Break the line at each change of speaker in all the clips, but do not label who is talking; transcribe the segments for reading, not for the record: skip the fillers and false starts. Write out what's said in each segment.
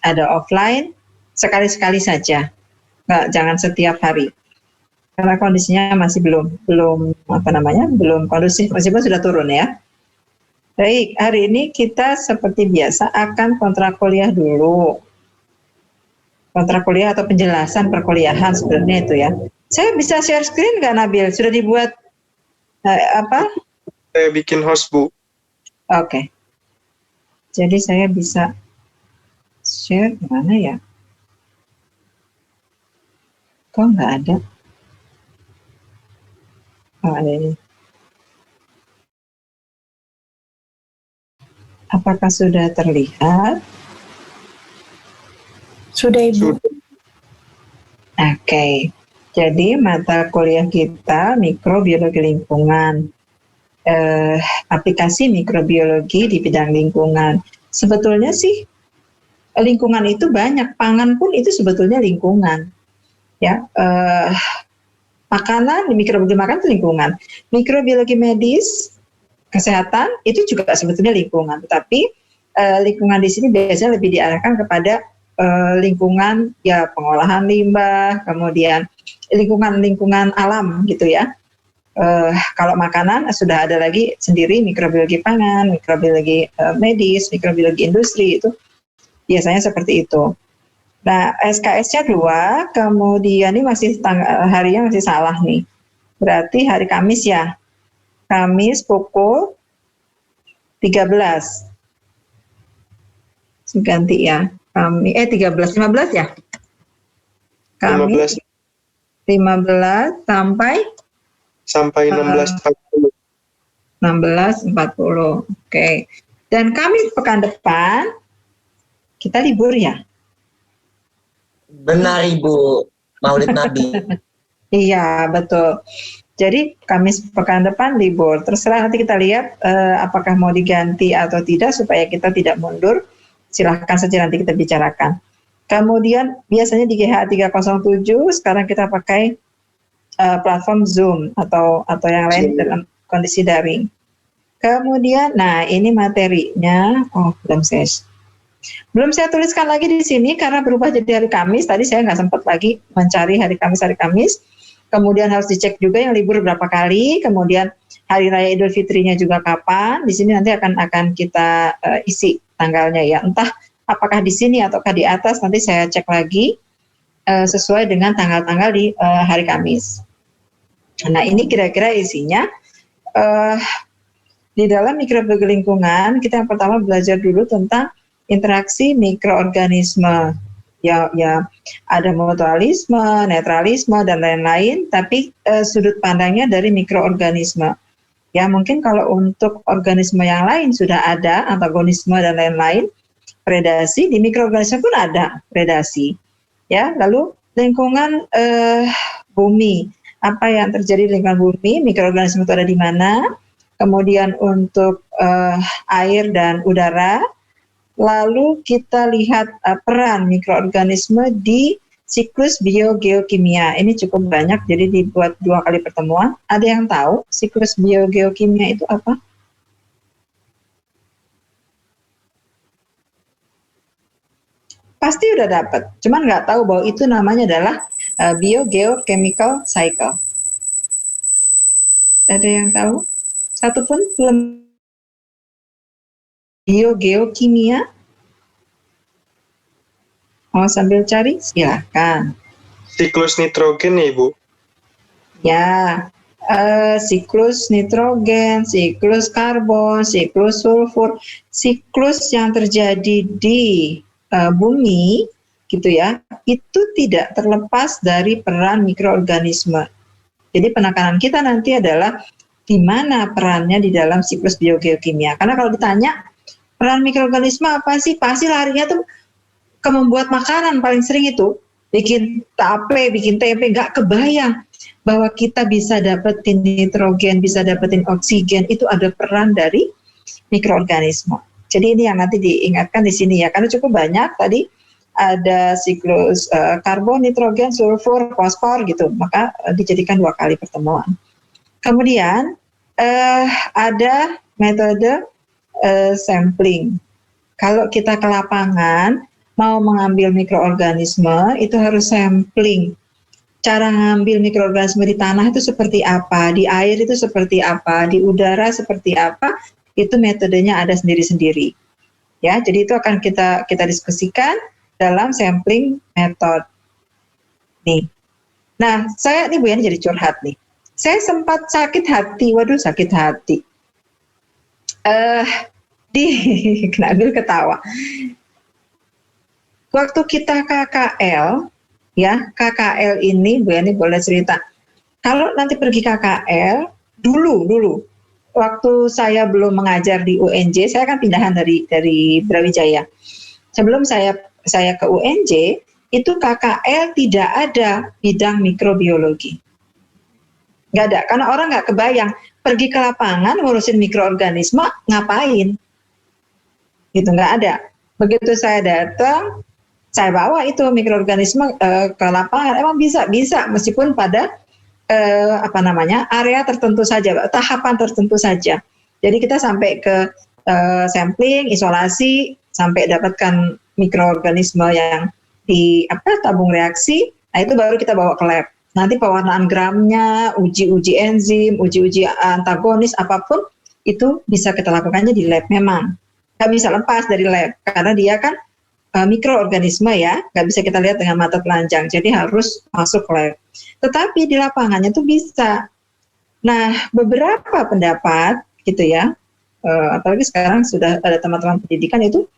ada offline, sekali-sekali saja, jangan setiap hari. Karena kondisinya masih belum kondusif, meskipun sudah turun ya. Baik, hari ini kita seperti biasa akan kontrak kuliah dulu. Kontrak kuliah atau penjelasan perkuliahan sebenarnya itu ya. Saya bisa share screen nggak, Nabil? Sudah dibuat apa?
Saya bikin host, Bu.
Oke. Jadi saya bisa share mana ya? Kok nggak ada? Oh, ada ini. Apakah sudah terlihat?
Sudah, Ibu.
Oke. Jadi mata kuliah kita mikrobiologi lingkungan. Aplikasi mikrobiologi di bidang lingkungan. Sebetulnya sih lingkungan itu banyak, pangan pun itu sebetulnya lingkungan. Ya, makanan, mikrobiologi makan itu lingkungan. Mikrobiologi medis, kesehatan itu juga sebetulnya lingkungan. Tetapi lingkungan di sini biasanya lebih diarahkan kepada lingkungan ya pengolahan limbah, kemudian lingkungan alam gitu ya. Kalau makanan sudah ada lagi sendiri mikrobiologi pangan, mikrobiologi medis, mikrobiologi industri, itu biasanya seperti itu. Nah, SKS-nya 2, kemudian ini masih harinya masih salah nih. Berarti hari Kamis ya. Kamis pukul 13. Ganti ya. 15 ya? Kamis 15 sampai
16.40.
16.40. Oke. Dan Kamis pekan depan kita libur ya?
Benar, Ibu. Maulid Nabi.
Iya, betul. Jadi Kamis pekan depan libur. Terserah nanti kita lihat apakah mau diganti atau tidak supaya kita tidak mundur. Silahkan saja nanti kita bicarakan. Kemudian biasanya di GH 307 sekarang kita pakai platform Zoom atau yang lain dalam kondisi daring. Kemudian, nah ini materinya, belum saya tuliskan lagi di sini karena berubah jadi hari Kamis. Tadi saya nggak sempat lagi mencari hari Kamis. Kemudian harus dicek juga yang libur berapa kali. Kemudian hari raya Idul Fitrinya juga kapan. Di sini nanti akan kita isi tanggalnya ya. Entah apakah di sini ataukah di atas, nanti saya cek lagi sesuai dengan tanggal-tanggal di hari Kamis. Nah ini kira-kira isinya. Di dalam mikrobiologi lingkungan kita yang pertama belajar dulu tentang interaksi mikroorganisme. Ya ada mutualisme, netralisme dan lain-lain, tapi sudut pandangnya dari mikroorganisme. Ya mungkin kalau untuk organisme yang lain sudah ada antagonisme dan lain-lain, predasi, di mikroorganisme pun ada predasi. Ya, lalu lingkungan bumi, apa yang terjadi di lingkungan bumi, mikroorganisme itu ada di mana? Kemudian untuk air dan udara. Lalu kita lihat peran mikroorganisme di siklus biogeokimia. Ini cukup banyak, jadi dibuat 2 kali pertemuan. Ada yang tahu siklus biogeokimia itu apa? Pasti udah dapat, cuman nggak tahu bahwa itu namanya adalah biogeochemical cycle. Ada yang tahu? Satu pun belum. Biogeokimia. Mau sambil cari? Silakan.
Siklus nitrogen ya, Ibu?
Ya, siklus nitrogen, siklus karbon, siklus sulfur, siklus yang terjadi di bumi, gitu ya, itu tidak terlepas dari peran mikroorganisme. Jadi penekanan kita nanti adalah di mana perannya di dalam siklus biogeokimia. Karena kalau ditanya, peran mikroorganisme apa sih? Pasti larinya tuh ke membuat makanan paling sering itu. Bikin tape, bikin tempe, nggak kebayang bahwa kita bisa dapetin nitrogen, bisa dapetin oksigen, itu ada peran dari mikroorganisme. Jadi ini yang nanti diingatkan di sini ya, karena cukup banyak tadi ada siklus karbon, nitrogen, sulfur, fosfor gitu, maka dijadikan 2 kali pertemuan. Kemudian ada metode sampling. Kalau kita ke lapangan, mau mengambil mikroorganisme itu harus sampling. Cara ngambil mikroorganisme di tanah itu seperti apa, di air itu seperti apa, di udara seperti apa, itu metodenya ada sendiri-sendiri. Ya, jadi itu akan kita diskusikan dalam sampling method. Nih. Nah, saya nih Bu Yani jadi curhat nih. Saya sempat sakit hati, sakit hati. Nabil ketawa. Waktu kita KKL, ya KKL ini Bu Yani boleh cerita. Kalau nanti pergi KKL, dulu waktu saya belum mengajar di UNJ, saya kan pindahan dari Brawijaya. Sebelum saya ke UNJ, itu KKL tidak ada bidang mikrobiologi. Nggak ada, karena orang nggak kebayang pergi ke lapangan ngurusin mikroorganisme ngapain. Gitu, nggak ada. Begitu saya datang, saya bawa itu mikroorganisme ke lapangan. Emang bisa meskipun pada area tertentu saja, tahapan tertentu saja. Jadi kita sampai ke sampling, isolasi, sampai dapatkan mikroorganisme yang di tabung reaksi. Nah itu baru kita bawa ke lab. Nanti pewarnaan gramnya, uji enzim, uji antagonis apapun itu bisa kita lakukannya di lab. Memang nggak bisa lepas dari lab karena dia kan mikroorganisme ya, nggak bisa kita lihat dengan mata telanjang, jadi harus masuk lab. Tetapi di lapangannya tuh bisa. Nah, beberapa pendapat gitu ya, apalagi sekarang sudah ada teman-teman pendidikan itu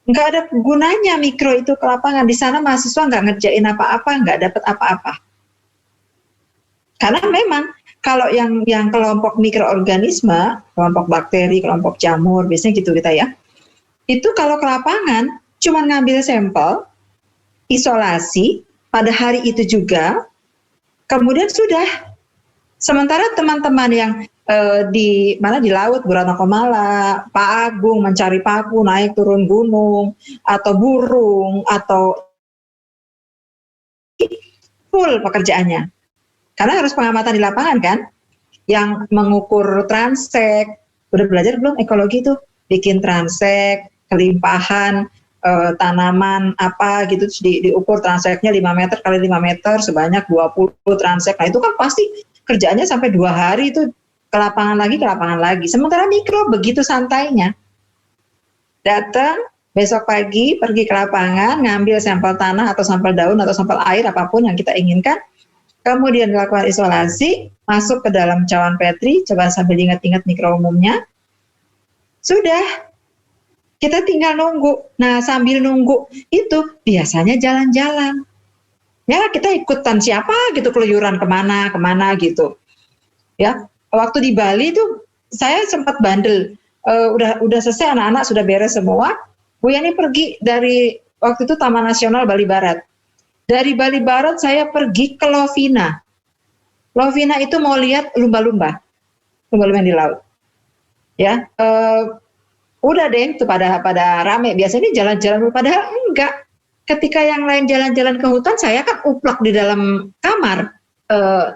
nggak ada gunanya mikro itu ke lapangan. Di sana mahasiswa nggak ngerjain apa-apa, nggak dapat apa-apa. Karena memang kalau yang kelompok mikroorganisme, kelompok bakteri, kelompok jamur, biasanya gitu kita ya, itu kalau ke lapangan cuma ngambil sampel, isolasi pada hari itu juga, kemudian sudah. Sementara teman-teman yang di laut, Bu Ratna Komala, Pak Agung mencari paku, naik turun gunung, atau burung, atau full pekerjaannya. Karena harus pengamatan di lapangan kan, yang mengukur transek. Udah belajar belum ekologi tuh? Bikin transek, kelimpahan, tanaman apa gitu, terus diukur transeknya 5 meter kali 5 meter sebanyak 20 transek. Nah itu kan pasti kerjaannya sampai 2 hari itu ke lapangan lagi. Sementara mikro begitu santainya. Datang besok pagi, pergi ke lapangan, ngambil sampel tanah atau sampel daun atau sampel air apapun yang kita inginkan, kemudian dilakukan isolasi, masuk ke dalam cawan Petri, coba sambil ingat-ingat mikro umumnya. Sudah, kita tinggal nunggu. Nah, sambil nunggu itu biasanya jalan-jalan. Ya, kita ikutan siapa gitu, keluyuran kemana gitu. Ya, waktu di Bali itu saya sempat bandel. Udah selesai, anak-anak sudah beres semua. Bu Yani pergi dari waktu itu Taman Nasional Bali Barat. Dari Bali Barat saya pergi ke Lovina. Lovina itu mau lihat lumba-lumba yang di laut. Ya, udah deh itu pada rame. Biasanya jalan-jalan, padahal enggak. Ketika yang lain jalan-jalan ke hutan, saya kan uplak di dalam kamar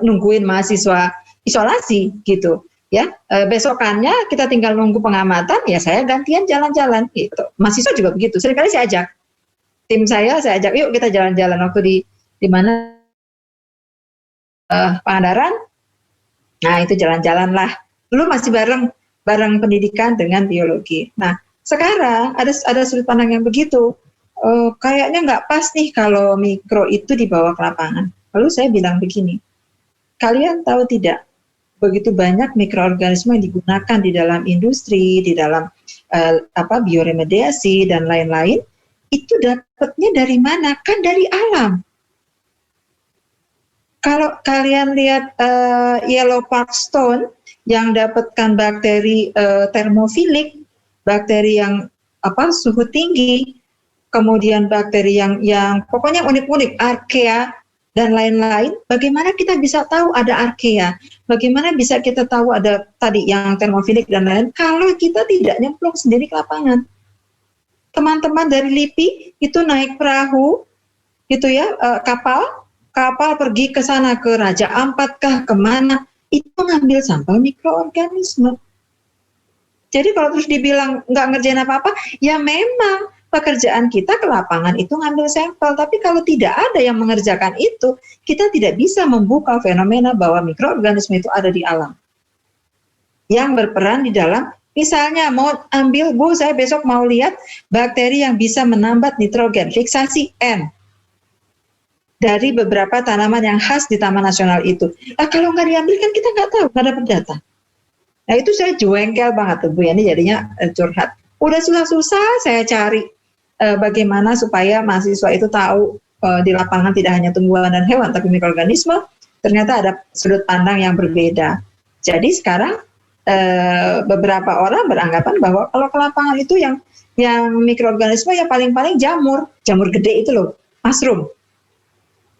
nungguin mahasiswa isolasi gitu. Ya, besokannya kita tinggal nunggu pengamatan, ya saya gantian jalan-jalan gitu. Mahasiswa juga begitu. Seringkali saya ajak tim saya ajak, yuk kita jalan-jalan. Waktu di mana Pangandaran. Nah itu jalan-jalan lah. Dulu masih bareng pendidikan dengan biologi. Nah sekarang ada sudut pandang yang begitu. Kayaknya nggak pas nih kalau mikro itu dibawa ke lapangan. Lalu saya bilang begini, kalian tahu tidak, begitu banyak mikroorganisme yang digunakan di dalam industri, di dalam bioremediasi dan lain-lain, itu dapatnya dari mana? Kan dari alam. Kalau kalian lihat yellow parkstone yang dapatkan bakteri termofilik, bakteri yang suhu tinggi, kemudian bakteri yang pokoknya unik-unik, archaea dan lain-lain. Bagaimana kita bisa tahu ada archaea? Bagaimana bisa kita tahu ada tadi yang termofilik dan lain-lain kalau kita tidak nyemplung sendiri ke lapangan? Teman-teman dari LIPI itu naik perahu, gitu ya, kapal pergi ke sana, ke Raja Ampat kah, kemana, itu ngambil sampel mikroorganisme. Jadi kalau terus dibilang nggak ngerjain apa-apa, ya memang pekerjaan kita ke lapangan itu ngambil sampel, tapi kalau tidak ada yang mengerjakan itu, kita tidak bisa membuka fenomena bahwa mikroorganisme itu ada di alam. Yang berperan di dalam, misalnya mau ambil, Bu, saya besok mau lihat bakteri yang bisa menambat nitrogen, fiksasi N, dari beberapa tanaman yang khas di Taman Nasional itu. Nah, kalau nggak diambil kan kita nggak tahu, nggak dapat data. Nah, itu saya jengkel banget, Bu. Ini jadinya curhat. Udah susah-susah saya cari bagaimana supaya mahasiswa itu tahu di lapangan tidak hanya tumbuhan dan hewan, tapi mikroorganisme. Ternyata ada sudut pandang yang berbeda. Jadi sekarang beberapa orang beranggapan bahwa kalau ke lapangan itu yang mikroorganisme ya paling-paling jamur gede itu loh, mushroom.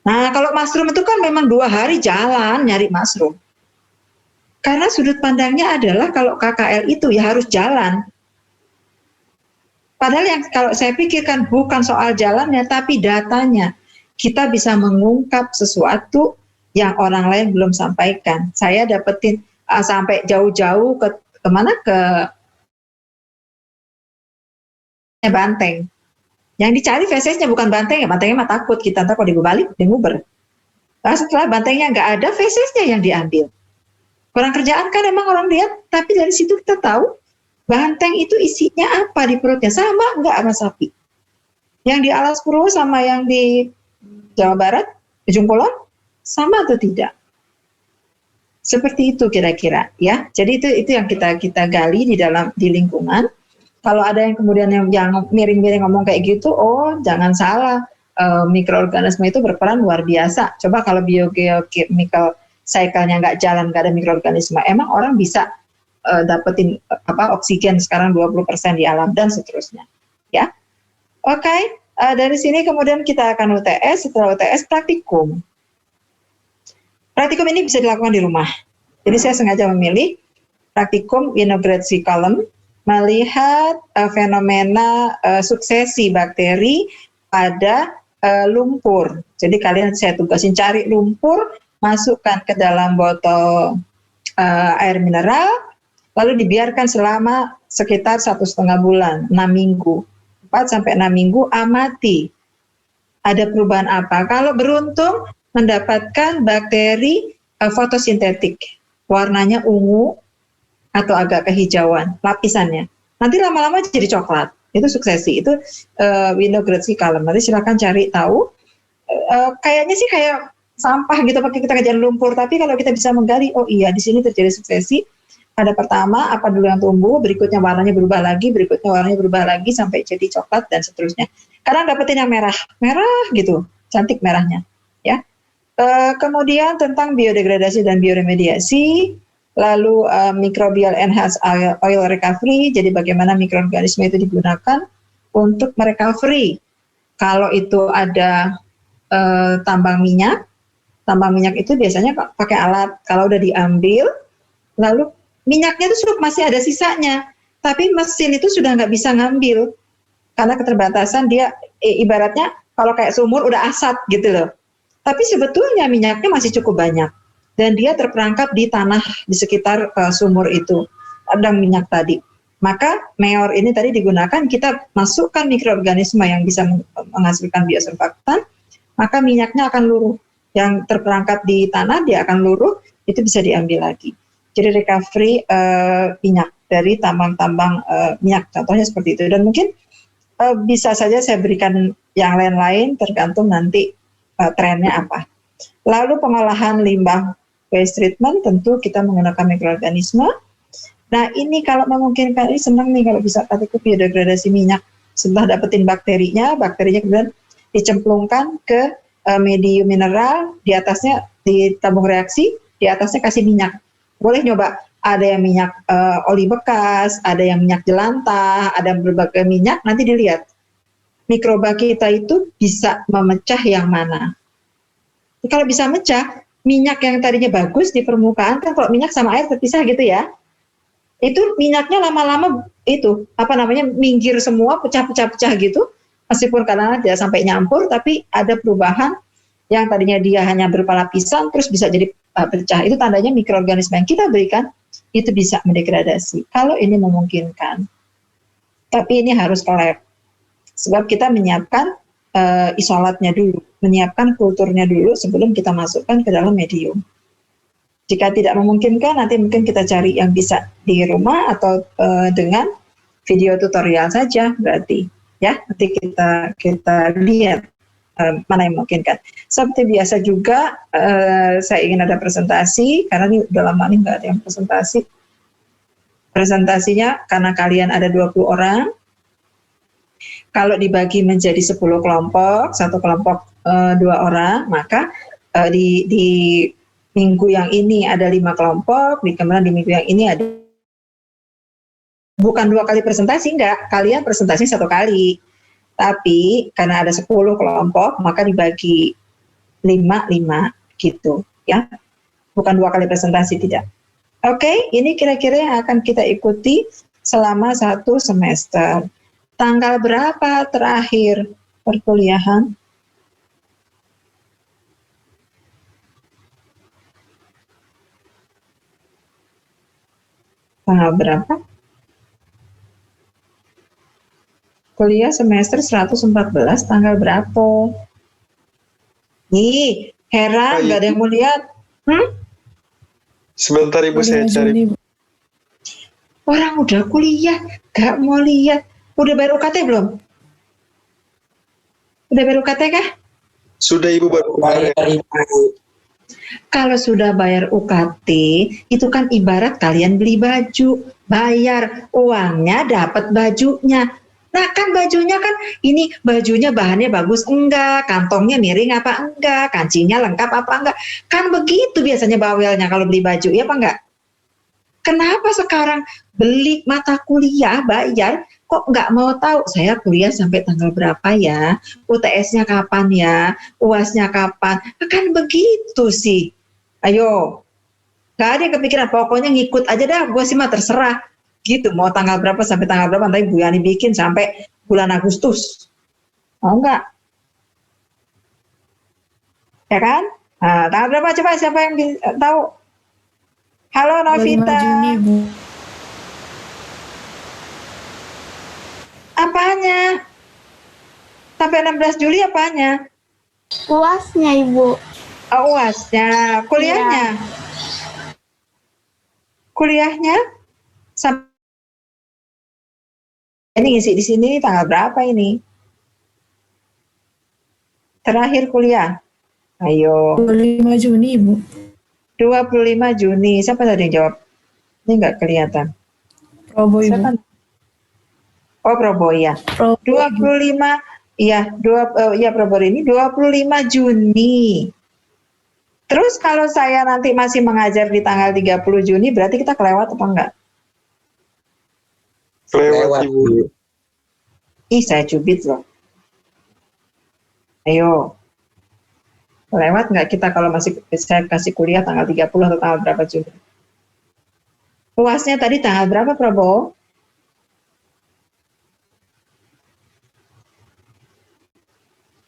Nah, kalau mushroom itu kan memang 2 hari jalan nyari mushroom. Karena sudut pandangnya adalah kalau KKL itu ya harus jalan. Padahal yang kalau saya pikirkan bukan soal jalannya, tapi datanya. Kita bisa mengungkap sesuatu yang orang lain belum sampaikan. Saya dapetin sampai jauh-jauh kemana, ke banteng. Yang dicari fesesnya bukan banteng, ya bantengnya mah takut kita, ntar kalau dibalik, dia nguber. Nah, setelah bantengnya nggak ada, fesesnya yang diambil. Kurang kerjaan kan emang orang lihat, tapi dari situ kita tahu banteng itu isinya apa di perutnya, sama nggak sama sapi. Yang di Alas Purwo sama yang di Jawa Barat, Ujung Kulon, sama atau tidak? Seperti itu kira-kira, ya. Jadi itu yang kita gali di lingkungan. Kalau ada yang kemudian yang miring-miring ngomong kayak gitu, oh jangan salah, mikroorganisme itu berperan luar biasa. Coba kalau biogeochemical cycle-nya nggak jalan, nggak ada mikroorganisme, emang orang bisa dapetin oksigen sekarang 20% di alam dan seterusnya, ya. Oke, dari sini kemudian kita akan UTS, setelah UTS praktikum. Praktikum ini bisa dilakukan di rumah. Jadi saya sengaja memilih praktikum Winograd column, melihat fenomena suksesi bakteri pada lumpur. Jadi kalian saya tugasin cari lumpur, masukkan ke dalam botol air mineral, lalu dibiarkan selama sekitar 1,5 bulan, 6 minggu. 4-6 minggu, amati. Ada perubahan apa? Kalau beruntung mendapatkan bakteri fotosintetik, warnanya ungu atau agak kehijauan, lapisannya. Nanti lama-lama jadi coklat. Itu suksesi. Itu Winograd column. Nanti silakan cari tahu. Kayaknya sih kayak sampah gitu pakai kita kerjaan lumpur, tapi kalau kita bisa menggali, oh iya di sini terjadi suksesi. Ada pertama apa dulu yang tumbuh, berikutnya warnanya berubah lagi, berikutnya warnanya berubah lagi sampai jadi coklat dan seterusnya. Kadang dapetin yang merah gitu, cantik merahnya, ya. Kemudian tentang biodegradasi dan bioremediasi, lalu microbial enhanced oil recovery, jadi bagaimana mikroorganisme itu digunakan untuk merecovery. Kalau itu ada tambang minyak itu biasanya pakai alat. Kalau udah diambil, lalu minyaknya itu masih ada sisanya, tapi mesin itu sudah nggak bisa ngambil karena keterbatasan dia. Ibaratnya kalau kayak sumur udah asat gitu loh. Tapi sebetulnya minyaknya masih cukup banyak dan dia terperangkap di tanah di sekitar sumur itu, ada minyak tadi. Maka meor ini tadi digunakan, kita masukkan mikroorganisme yang bisa menghasilkan biosurfaktan, maka minyaknya akan luruh. Yang terperangkap di tanah dia akan luruh, itu bisa diambil lagi. Jadi recovery minyak dari tambang-tambang minyak, contohnya seperti itu. Dan mungkin bisa saja saya berikan yang lain-lain, tergantung nanti trennya apa. Lalu pengolahan limbah waste treatment, tentu kita menggunakan mikroorganisme. Nah ini kalau memungkinkan, ini senang nih kalau bisa praktikum biodegradasi minyak. Setelah dapetin bakterinya kemudian dicemplungkan ke medium mineral, di atasnya di tabung reaksi, di atasnya kasih minyak. Boleh nyoba, ada yang minyak oli bekas, ada yang minyak jelantah, ada berbagai minyak, nanti dilihat mikroba kita itu bisa memecah yang mana. Kalau bisa mecah, minyak yang tadinya bagus di permukaan, kan kalau minyak sama air terpisah gitu ya, itu minyaknya lama-lama itu minggir semua, pecah-pecah gitu, meskipun kadang-kadang tidak sampai nyampur, tapi ada perubahan yang tadinya dia hanya berupa lapisan, terus bisa jadi pecah. Itu tandanya mikroorganisme yang kita berikan itu bisa mendegradasi, kalau ini memungkinkan. Tapi ini harus ke lab. Sebab kita menyiapkan isolatnya dulu, menyiapkan kulturnya dulu sebelum kita masukkan ke dalam medium. Jika tidak memungkinkan, nanti mungkin kita cari yang bisa di rumah atau dengan video tutorial saja berarti. Ya, nanti kita lihat mana yang memungkinkan. Seperti biasa juga, saya ingin ada presentasi, karena ini udah lama nih nggak ada yang presentasi. Presentasinya karena kalian ada 20 orang, kalau dibagi menjadi 10 kelompok, satu kelompok 2 orang, maka di minggu yang ini ada 5 kelompok, kemudian di minggu yang ini ada bukan 2 kali presentasi, enggak, kalian presentasi 1 kali. Tapi karena ada 10 kelompok, maka dibagi 5 gitu, ya. Bukan 2 kali presentasi, tidak. Oke, ini kira-kira yang akan kita ikuti selama 1 semester. Tanggal berapa terakhir perkuliahan? Tanggal berapa? Kuliah semester 114 tanggal berapa? Nih, heran nggak ada yang mau lihat.
Sebentar Ibu, saya cari.
Orang udah kuliah, nggak mau lihat. Udah bayar UKT belum? Udah bayar UKT kah?
Sudah Ibu, baru kemarin.
Kalau sudah bayar UKT, itu kan ibarat kalian beli baju, bayar uangnya, dapat bajunya. Nah kan bajunya kan, ini bajunya bahannya bagus enggak, kantongnya miring apa enggak, kancinya lengkap apa enggak. Kan begitu biasanya bawelnya kalau beli baju, ya apa enggak? Kenapa sekarang beli mata kuliah, bayar, kok nggak mau tahu saya kuliah sampai tanggal berapa ya, UTS-nya kapan ya, UAS-nya kapan, kan begitu sih. Ayo, nggak ada yang kepikiran, pokoknya ngikut aja dah, gue sih mah terserah. Gitu, mau tanggal berapa sampai tanggal berapa, nanti Bu Yani bikin sampai bulan Agustus. Mau nggak? Ya kan? Nah, tanggal berapa coba siapa yang tahu? Halo Novita.
25 Juni, Bu.
Apanya? Sampai 16 Juli apanya?
UASnya, Ibu.
Oh, UASnya. Kuliahnya?
Iya.
Kuliahnya? Ini ngisi di sini tanggal berapa ini? Terakhir kuliah. Ayo.
25 Juni, Ibu.
25 Juni. Siapa tadi yang jawab? Ini nggak kelihatan.
Probo, Ibu.
Siapa? Oh, Probo ya.
Probo,
25, iya, Probo ini 25 Juni. Terus kalau saya nanti masih mengajar di tanggal 30 Juni, berarti kita kelewat apa enggak?
Lewat Ibu.
Ih, saya cubit loh. Ayo. Lewat nggak kita kalau masih saya kasih kuliah tanggal 30 atau tanggal berapa Juni? UASnya tadi tanggal berapa, Prabowo?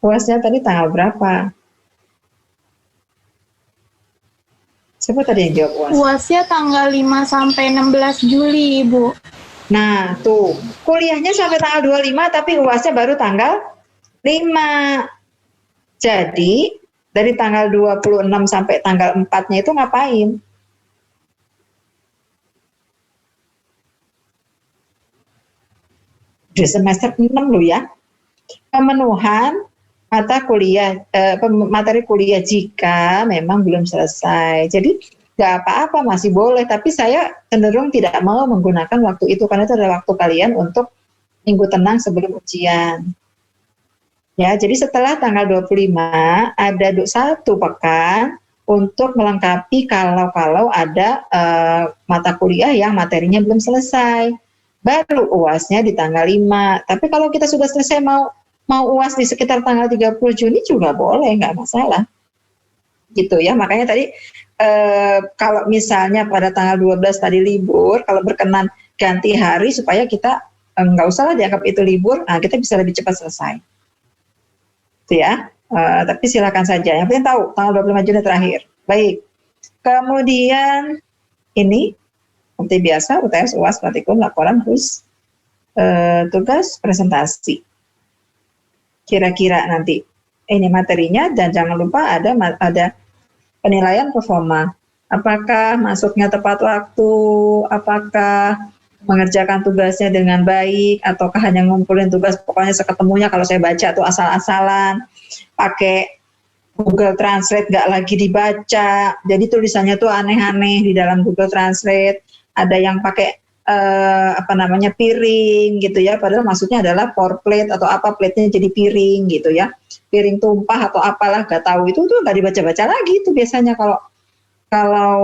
UASnya tadi tanggal berapa? Siapa tadi yang jawab UAS?
UASnya tanggal 5 sampai 16 Juli, Ibu.
Nah, tuh. Kuliahnya sampai tanggal 25, tapi UASnya baru tanggal 5. Jadi, dari tanggal 26 sampai tanggal 4-nya itu ngapain? Di semester 6 loh ya. Pemenuhan mata kuliah, materi kuliah jika memang belum selesai. Jadi nggak apa-apa, masih boleh. Tapi saya cenderung tidak mau menggunakan waktu itu, karena itu adalah waktu kalian untuk minggu tenang sebelum ujian. Ya, jadi setelah tanggal 25 ada 1 pekan untuk melengkapi kalau ada mata kuliah yang materinya belum selesai. Baru UASnya di tanggal 5. Tapi kalau kita sudah selesai mau UAS di sekitar tanggal 30 Juni juga boleh, nggak masalah. Gitu ya, makanya tadi kalau misalnya pada tanggal 12 tadi libur, kalau berkenan ganti hari supaya kita nggak usah lah dianggap itu libur, nah kita bisa lebih cepat selesai. Itu ya, tapi silakan saja. Yang penting tahu tanggal 25 Juni terakhir. Baik. Kemudian ini seperti biasa UTS, UAS, praktikum, laporan, tugas, presentasi. kira-kira nanti ini materinya, dan jangan lupa ada penilaian performa. Apakah masuknya tepat waktu, apakah mengerjakan tugasnya dengan baik, ataukah hanya ngumpulin tugas pokoknya seketemunya, kalau saya baca tuh asal-asalan, pakai Google Translate nggak lagi dibaca, jadi tulisannya tuh aneh-aneh di dalam Google Translate, ada yang pakai piring gitu ya, padahal maksudnya adalah pour plate atau apa, plate-nya jadi piring gitu ya, piring tumpah atau apalah, nggak tahu, itu tuh nggak dibaca-baca lagi itu biasanya kalau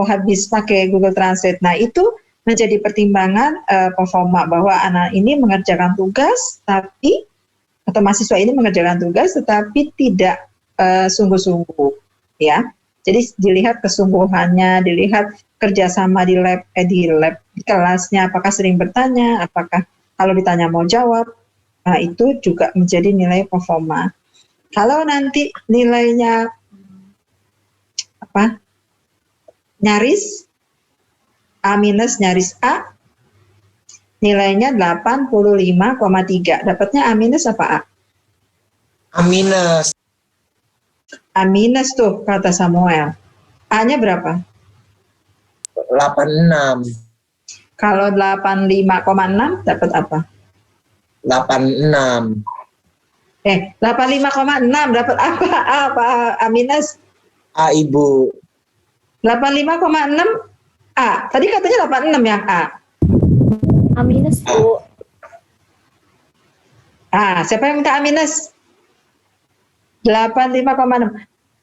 habis pakai Google Translate. Nah, itu menjadi pertimbangan performa, bahwa anak ini mengerjakan tugas atau mahasiswa ini mengerjakan tugas tetapi tidak sungguh-sungguh, ya. Jadi dilihat kesungguhannya, dilihat kerjasama di kelasnya, apakah sering bertanya, apakah kalau ditanya mau jawab. Nah, itu juga menjadi nilai performa. Kalau nanti nilainya nyaris A minus nyaris A, nilainya 85,3. Dapatnya A minus apa A?
A minus.
A minus tuh kata Samuel. A-nya berapa?
86.
Kalau 85,6 dapat apa?
86.
85,6 dapat apa? A minus?
A, Ibu.
85,6 A. Tadi katanya 86 yang A.
A minus, Bu.
Siapa yang minta A minus? 85,6.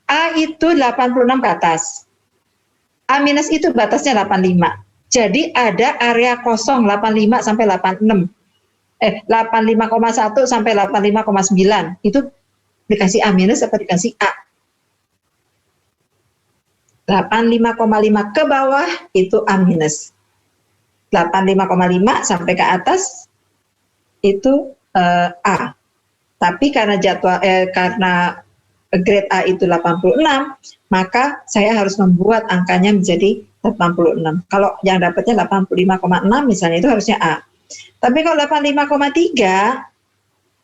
A itu 86 ke atas. A minus itu batasnya 85. Jadi ada area kosong 85 sampai 86. 85,1 sampai 85,9. Itu dikasih A minus apa dikasih A? 85,5 ke bawah itu A minus. 85,5 sampai ke atas itu A. Tapi karena karena grade A itu 86, maka saya harus membuat angkanya menjadi 86. Kalau yang dapatnya 85,6 misalnya, itu harusnya A. Tapi kalau 85,3,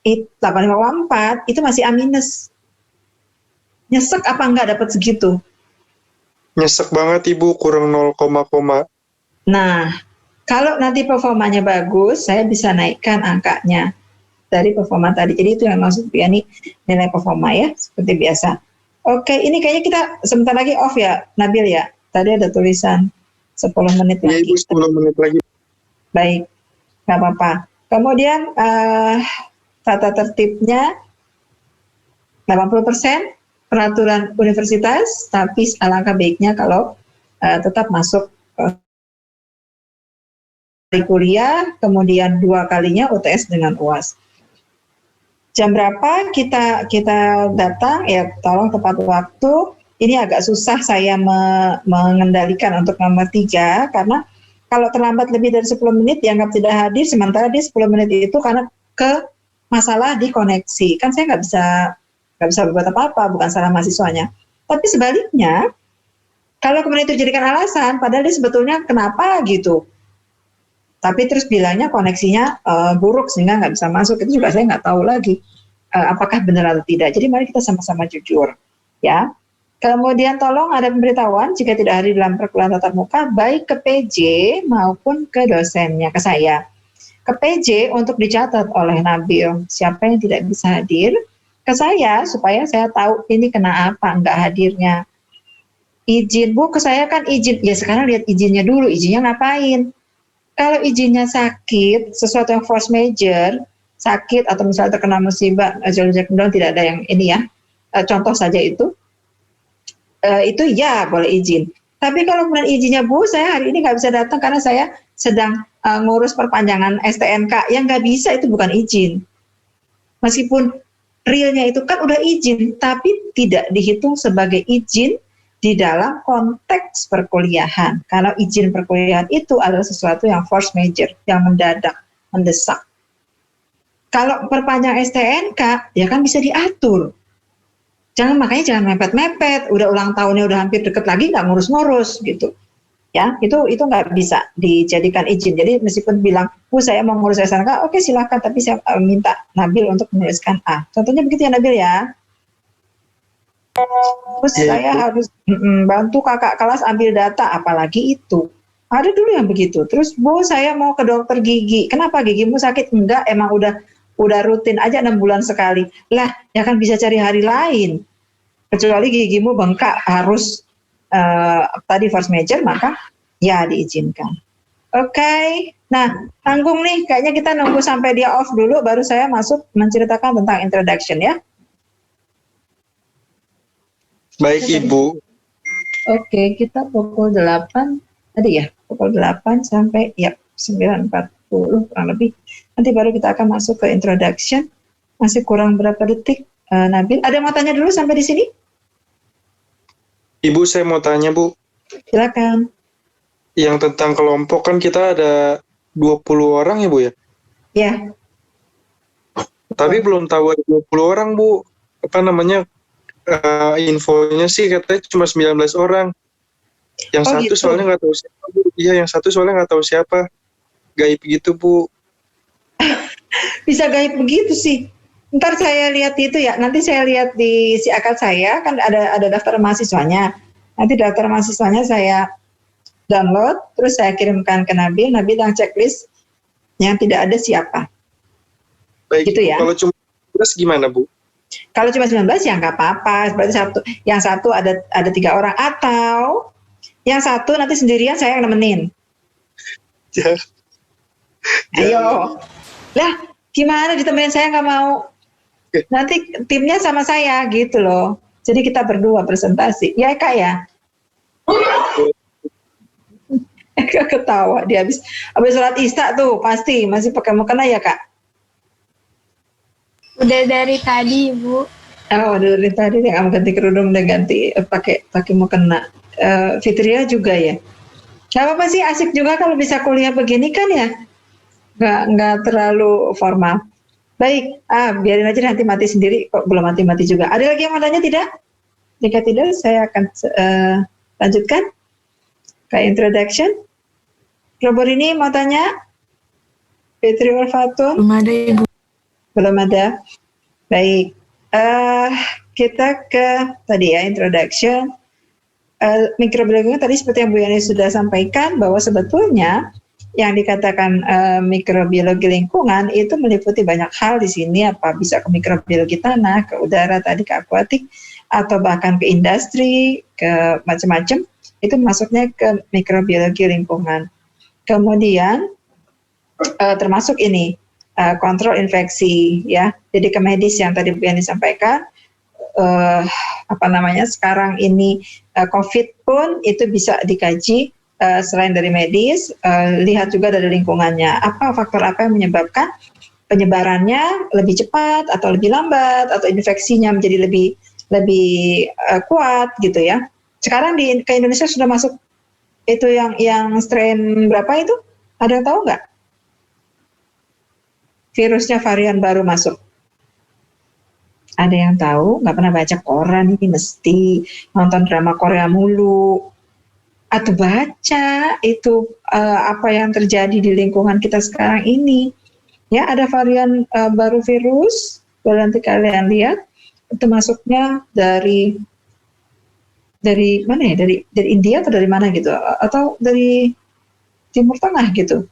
85,4 itu masih A minus. Nyesek apa enggak dapat segitu?
Nyesek banget Ibu, kurang 0,
Nah, kalau nanti performanya bagus, saya bisa naikkan angkanya dari performa tadi. Jadi itu yang maksud ini nilai performa ya, seperti biasa. Oke, ini kayaknya kita sebentar lagi off ya, Nabil ya. Tadi ada tulisan 10 menit
ya
lagi.
Ibu, 10 menit lagi.
Baik, nggak apa-apa. Kemudian tata tertibnya 80% peraturan universitas, tapi alangkah baiknya kalau tetap masuk kuliah, kemudian 2 kalinya UTS dengan UAS. Jam berapa kita datang? Ya, tolong tepat waktu. Ini agak susah saya mengendalikan untuk nomor 3, karena kalau terlambat lebih dari 10 menit dianggap tidak hadir, sementara dia 10 menit itu karena masalah di koneksi. Kan saya nggak bisa berbuat apa-apa, bukan salah mahasiswanya. Tapi sebaliknya, kalau kemudian itu dijadikan alasan, padahal dia sebetulnya kenapa gitu, tapi terus bilangnya koneksinya buruk sehingga nggak bisa masuk, itu juga saya nggak tahu lagi apakah benar atau tidak. Jadi mari kita sama-sama jujur, ya. Kemudian tolong ada pemberitahuan jika tidak hadir dalam perkuliahan tatap muka, baik ke PJ maupun ke dosennya, ke saya. Ke PJ untuk dicatat oleh Nabil, siapa yang tidak bisa hadir, ke saya supaya saya tahu ini kena apa enggak hadirnya. Izin, Bu, ke saya kan izin. Ya sekarang lihat izinnya dulu, izinnya ngapain? Kalau izinnya sakit, sesuatu yang force major, sakit atau misalnya terkena musibah, tidak ada yang ini ya, contoh saja itu ya boleh izin. Tapi kalau kemudian izinnya, Bu, saya hari ini nggak bisa datang karena saya sedang ngurus perpanjangan STNK, yang nggak bisa, itu bukan izin. Meskipun realnya itu kan udah izin, tapi tidak dihitung sebagai izin di dalam konteks perkuliahan. Kalau izin perkuliahan itu adalah sesuatu yang force major, yang mendadak, mendesak. Kalau perpanjang STNK, ya kan bisa diatur. Makanya jangan mepet-mepet, udah ulang tahunnya udah hampir deket lagi, nggak ngurus-ngurus gitu. Ya, itu nggak bisa dijadikan izin. Jadi meskipun bilang, Bu saya mau ngurus SNK, oke silakan, tapi saya minta Nabil untuk menuliskan A. Contohnya begitu ya Nabil ya. Terus
Iya,
saya
Ibu.
harus bantu kakak kelas ambil data, apalagi itu. Ada dulu yang begitu. Terus Bu saya mau ke dokter gigi. Kenapa gigimu sakit? Enggak, emang udah rutin aja 6 bulan sekali. Lah, ya kan bisa cari hari lain. Kecuali gigimu bengkak harus tadi force major, maka ya diizinkan. Oke. Nah, tanggung nih, kayaknya kita nunggu sampai dia off dulu, baru saya masuk menceritakan tentang introduction ya.
Baik, Ibu.
Oke, kita pukul 8 tadi ya, pukul 8 sampai ya 9.40 kurang lebih. Nanti baru kita akan masuk ke introduction. Masih kurang berapa detik, Nabil? Ada yang mau tanya dulu sampai di sini?
Ibu, saya mau tanya, Bu.
Silakan.
Yang tentang kelompok kan kita ada 20 orang ya, Bu ya?
Ya.
Tapi belum tahu ada 20 orang, Bu. Apa namanya, infonya sih katanya cuma 19 orang. Yang satu
gitu.
soalnya nggak tahu siapa, Bu. Iya, yang satu soalnya nggak tahu siapa. Gaib gitu, Bu.
Bisa gaib begitu sih. Ntar saya lihat itu ya, nanti saya lihat di si akad saya, kan ada daftar mahasiswanya. Nanti daftar mahasiswanya saya download, terus saya kirimkan ke Nabil yang checklist yang tidak ada siapa.
Baik,
Gitu ya.
kalau cuma 19 gimana, Bu?
Kalau cuma 19 ya nggak apa-apa, berarti yang satu ada 3 orang, atau yang satu nanti sendirian saya yang nemenin.
Ya.
Ayo. Lah, gimana ditemenin, saya nggak mau. Nanti timnya sama saya gitu loh. Jadi kita berdua presentasi. Ya Kak ya? Kak ketawa dia habis sholat isya tuh pasti masih pakai mukena ya Kak?
Udah dari tadi, Bu.
Oh, dari tadi dia nggak ganti kerudung dan ganti pakai mukena. Fitria juga ya? Gak apa-apa sih, asik juga kalau bisa kuliah begini kan ya? Nggak terlalu formal. Baik, biarin aja nanti mati sendiri, kok belum mati-mati juga. Ada lagi yang mau tanya tidak? Jika tidak, saya akan lanjutkan ke introduction. Robor ini mau tanya? Fitri Warfatun?
Belum ada, Ibu.
Belum ada. Baik, kita ke tadi ya, introduction. Mikrobiologi tadi seperti yang Bu Yani sudah sampaikan, bahwa sebetulnya yang dikatakan mikrobiologi lingkungan itu meliputi banyak hal di sini, apa bisa ke mikrobiologi tanah, ke udara tadi, ke akuatik, atau bahkan ke industri, ke macam-macam, itu masuknya ke mikrobiologi lingkungan. Kemudian termasuk ini kontrol infeksi ya, jadi ke medis yang tadi Bu Yani sampaikan. Sekarang ini COVID pun itu bisa dikaji. Selain dari medis, lihat juga dari lingkungannya. Apa faktor apa yang menyebabkan penyebarannya lebih cepat atau lebih lambat, atau infeksinya menjadi lebih kuat gitu ya. Sekarang ke Indonesia sudah masuk itu yang strain berapa itu? Ada yang tahu nggak? Virusnya varian baru masuk. Ada yang tahu? Nggak pernah baca koran ini, mesti nonton drama Korea mulu. Atau baca itu apa yang terjadi di lingkungan kita sekarang ini. Ya, ada varian baru virus, boleh nanti kalian lihat, itu masuknya dari mana ya? Dari India atau dari mana gitu? Atau dari Timur Tengah gitu?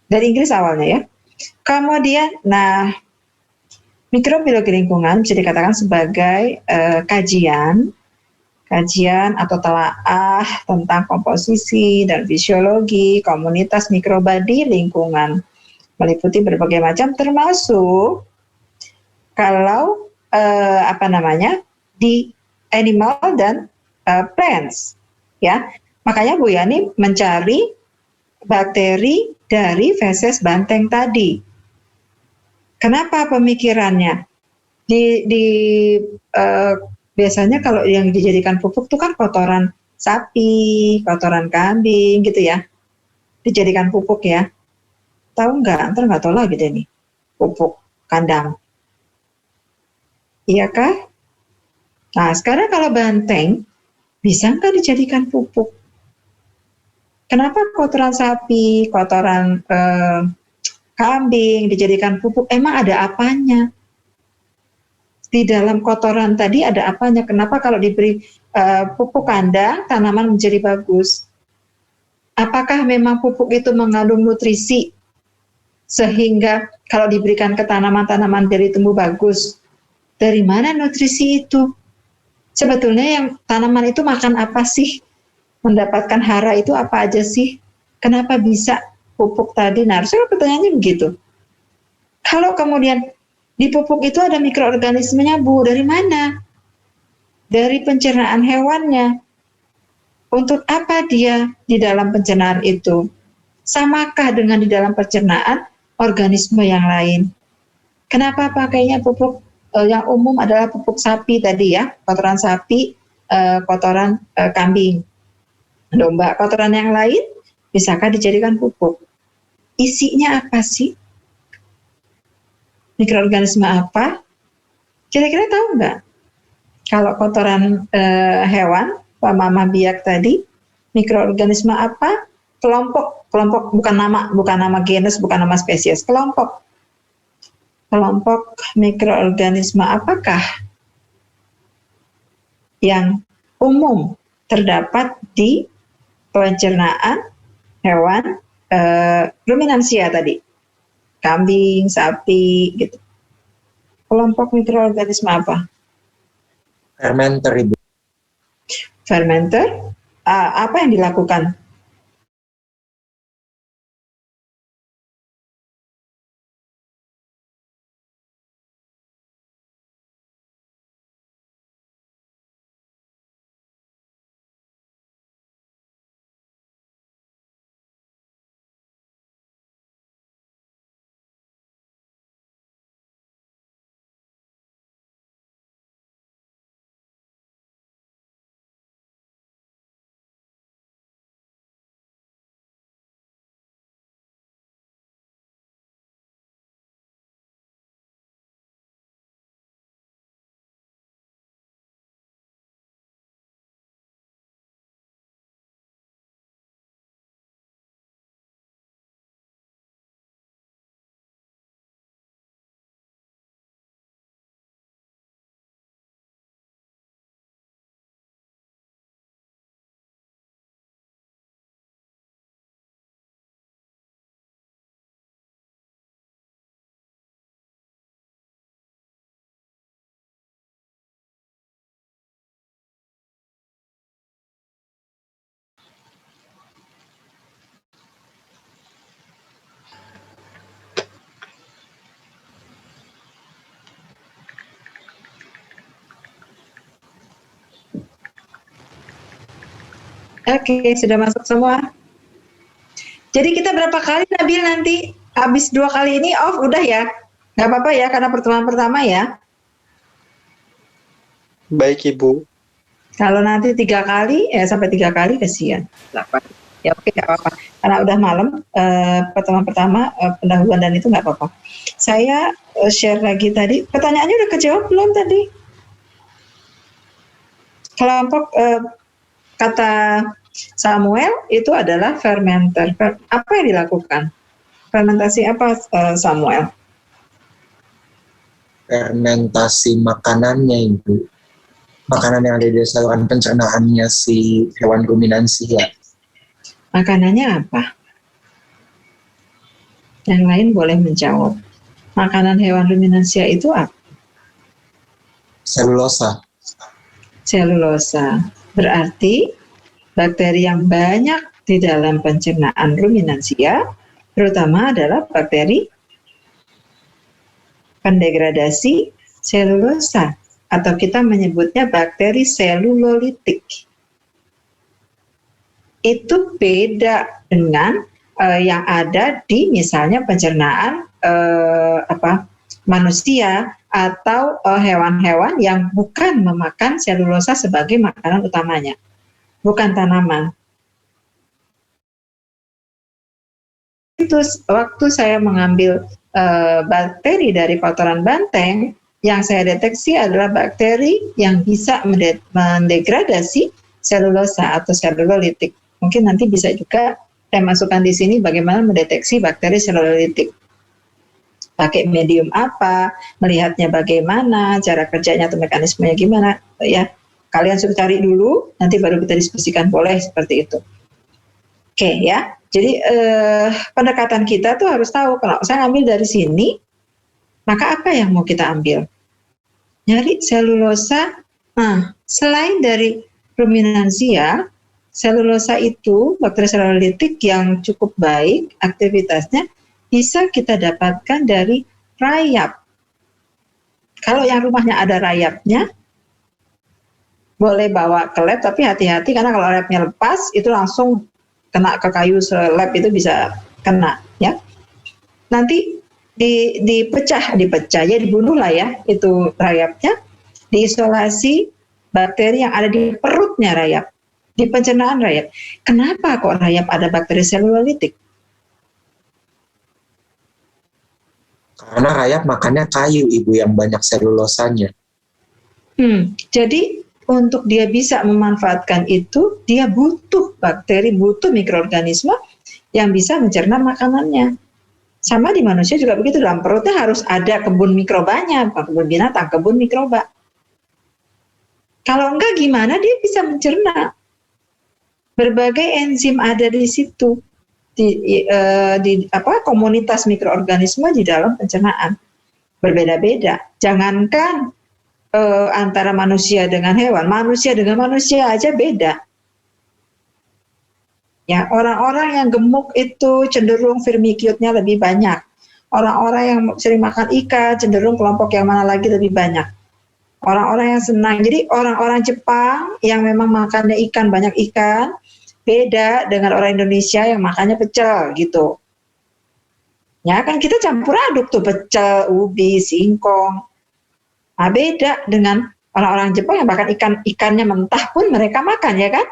Dari Inggris awalnya ya. Kemudian, mikrobiologi lingkungan bisa dikatakan sebagai kajian atau telaah tentang komposisi dan fisiologi komunitas mikroba di lingkungan, meliputi berbagai macam, termasuk kalau di animal dan plants ya. Makanya Bu Yani mencari bakteri dari feses banteng tadi. Kenapa pemikirannya? Biasanya kalau yang dijadikan pupuk itu kan kotoran sapi, kotoran kambing gitu ya, dijadikan pupuk ya. Tahu nggak? Ntar nggak tahu lagi deh nih, pupuk kandang. Iya kah? Nah sekarang kalau banteng, bisa nggak dijadikan pupuk? Kenapa kotoran sapi, kotoran kambing dijadikan pupuk? Emang ada apanya? Di dalam kotoran tadi ada apanya? Kenapa kalau diberi pupuk kandang, tanaman menjadi bagus? Apakah memang pupuk itu mengandung nutrisi sehingga kalau diberikan ke tanaman-tanaman jadi tumbuh bagus? Dari mana nutrisi itu? Sebetulnya yang tanaman itu makan apa sih? Mendapatkan hara itu apa aja sih? Kenapa bisa pupuk tadi? Nah, harusnya pertanyaannya begitu. Kalau kemudian di pupuk itu ada mikroorganismenya, Bu, dari mana? Dari pencernaan hewannya. Untuk apa dia di dalam pencernaan itu? Samakah dengan di dalam pencernaan organisme yang lain? Kenapa pakainya pupuk yang umum adalah pupuk sapi tadi ya, kotoran sapi, kotoran kambing, domba, kotoran yang lain bisakah dijadikan pupuk? Isinya apa sih? Mikroorganisme apa? Kira-kira tahu nggak? Kalau kotoran hewan, Pak Mama Biak tadi, mikroorganisme apa? Kelompok bukan nama genus, bukan nama spesies, kelompok mikroorganisme apakah yang umum terdapat di pencernaan hewan ruminansia tadi, kambing, sapi, gitu. Kelompok mikroorganisme apa?
Fermenter, Ibu.
Fermenter. Apa yang dilakukan? Oke, sudah masuk semua. Jadi kita berapa kali Nabil nanti? Habis 2 kali ini off udah ya? Nggak apa-apa ya, karena pertemuan pertama ya?
Baik, Ibu.
Kalau nanti 3 kali, sampai 3 kali kasihan. Ya oke, nggak apa-apa. Karena udah malam, pertemuan pertama, pendahuluan dan itu nggak apa-apa. Saya share lagi tadi, pertanyaannya udah kejawab belum tadi? Kelompok kata Samuel itu adalah fermenter. Apa yang dilakukan? Fermentasi apa, Samuel?
Fermentasi makanannya, Ibu. Makanan yang ada di saluran pencernaannya si hewan ruminansi ya.
Makanannya apa? Yang lain boleh menjawab. Makanan hewan ruminansia itu apa?
Selulosa.
Selulosa. Berarti bakteri yang banyak di dalam pencernaan ruminansia, terutama adalah bakteri pendegradasi selulosa, atau kita menyebutnya bakteri selulolitik. Itu beda dengan yang ada di misalnya pencernaan manusia atau hewan-hewan yang bukan memakan selulosa sebagai makanan utamanya, bukan tanaman. Itu waktu saya mengambil bakteri dari kotoran banteng, yang saya deteksi adalah bakteri yang bisa mendegradasi selulosa atau selulolitik Mungkin nanti bisa juga saya masukkan di sini bagaimana mendeteksi bakteri selulolitik. Pakai medium apa, melihatnya bagaimana, cara kerjanya atau mekanismenya gimana, ya. Kalian suruh cari dulu, nanti baru kita diskusikan, boleh seperti itu. Oke ya, jadi pendekatan kita tuh harus tahu, kalau saya ambil dari sini, maka apa yang mau kita ambil? Nyari selulosa. Nah, selain dari ruminansia, selulosa itu bakteri selulolitik yang cukup baik aktivitasnya bisa kita dapatkan dari rayap. Kalau yang rumahnya ada rayapnya, boleh bawa ke lab, tapi hati-hati karena kalau rayapnya lepas itu langsung kena ke kayu lab, itu bisa kena ya. Nanti dipecah ya, dibunuh lah ya itu rayapnya, diisolasi bakteri yang ada di perutnya rayap, di pencernaan rayap. Kenapa kok rayap ada bakteri selulolitik?
Karena rayap makannya kayu, Ibu, yang banyak selulosanya.
Jadi untuk dia bisa memanfaatkan itu, dia butuh bakteri, butuh mikroorganisme yang bisa mencerna makanannya. Sama di manusia juga begitu, dalam perutnya harus ada kebun mikrobanya, bukan kebun binatang, kebun mikroba. Kalau enggak gimana dia bisa mencerna? Berbagai enzim ada di situ, di komunitas mikroorganisme di dalam pencernaan. Berbeda-beda. Jangankan antara manusia dengan hewan, manusia dengan manusia aja beda. Ya, orang-orang yang gemuk itu cenderung firmicute-nya lebih banyak. Orang-orang yang sering makan ikan cenderung kelompok yang mana lagi lebih banyak. Orang-orang yang senang. Jadi orang-orang Jepang yang memang makannya ikan, banyak ikan, beda dengan orang Indonesia yang makannya pecel gitu. Ya kan kita campur aduk tuh pecel, ubi, singkong. Nah, beda dengan orang-orang Jepang yang bahkan ikannya mentah pun mereka makan ya kan.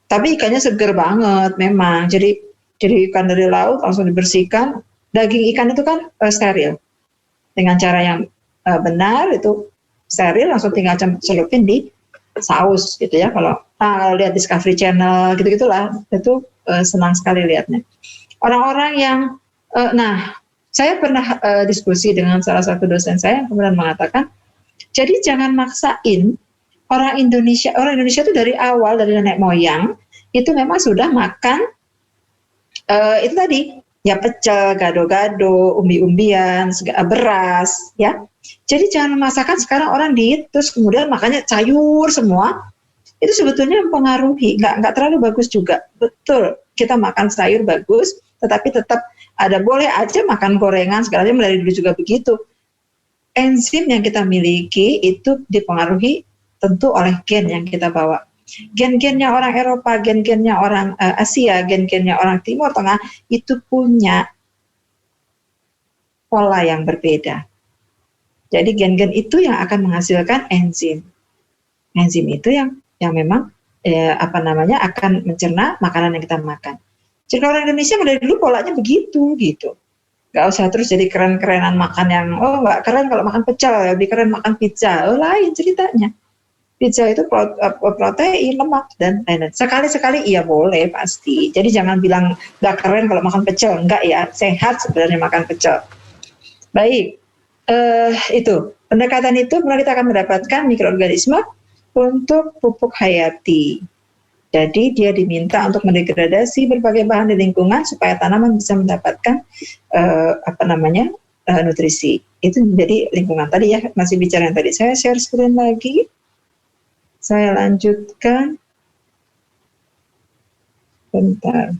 Tapi ikannya seger banget memang. Jadi ikan dari laut langsung dibersihkan. Daging ikan itu kan steril. Dengan cara yang benar itu steril, langsung tinggal celupin di saus gitu ya. Kalau lihat Discovery Channel gitu-gitulah, itu senang sekali lihatnya. Orang-orang yang saya pernah diskusi dengan salah satu dosen saya yang kemudian mengatakan, jadi jangan maksain orang Indonesia itu dari awal, dari nenek moyang itu memang sudah makan itu tadi ya, pecel, gado-gado, umbi-umbian, beras ya. Jadi jangan memaksakan sekarang orang diet terus kemudian makannya sayur semua. Itu sebetulnya mempengaruhi, nggak terlalu bagus juga. Betul, kita makan sayur bagus, tetapi tetap ada, boleh aja makan gorengan segalanya, dari dulu juga begitu. Enzim yang kita miliki itu dipengaruhi tentu oleh gen yang kita bawa. Gen-gennya orang Eropa, gen-gennya orang Asia, gen-gennya orang Timur Tengah itu punya pola yang berbeda. Jadi gen-gen itu yang akan menghasilkan enzim. Enzim itu yang memang akan mencerna makanan yang kita makan. Jadi orang Indonesia dari dulu polanya begitu gitu. Gak usah terus jadi keren-kerenan makan yang, gak keren kalau makan pecel, lebih keren makan pizza. Lain ceritanya. Pizza itu protein, lemak, dan lain-lain. Sekali-sekali iya boleh pasti. Jadi jangan bilang gak keren kalau makan pecel. Enggak ya, sehat sebenarnya makan pecel. Baik, itu. Pendekatan itu kemudian kita akan mendapatkan mikroorganisme untuk pupuk hayati. Jadi dia diminta untuk mendegradasi berbagai bahan di lingkungan supaya tanaman bisa mendapatkan nutrisi. Itu menjadi lingkungan. Tadi ya, masih bicara yang tadi. Saya share screen lagi. Saya lanjutkan. Bentar.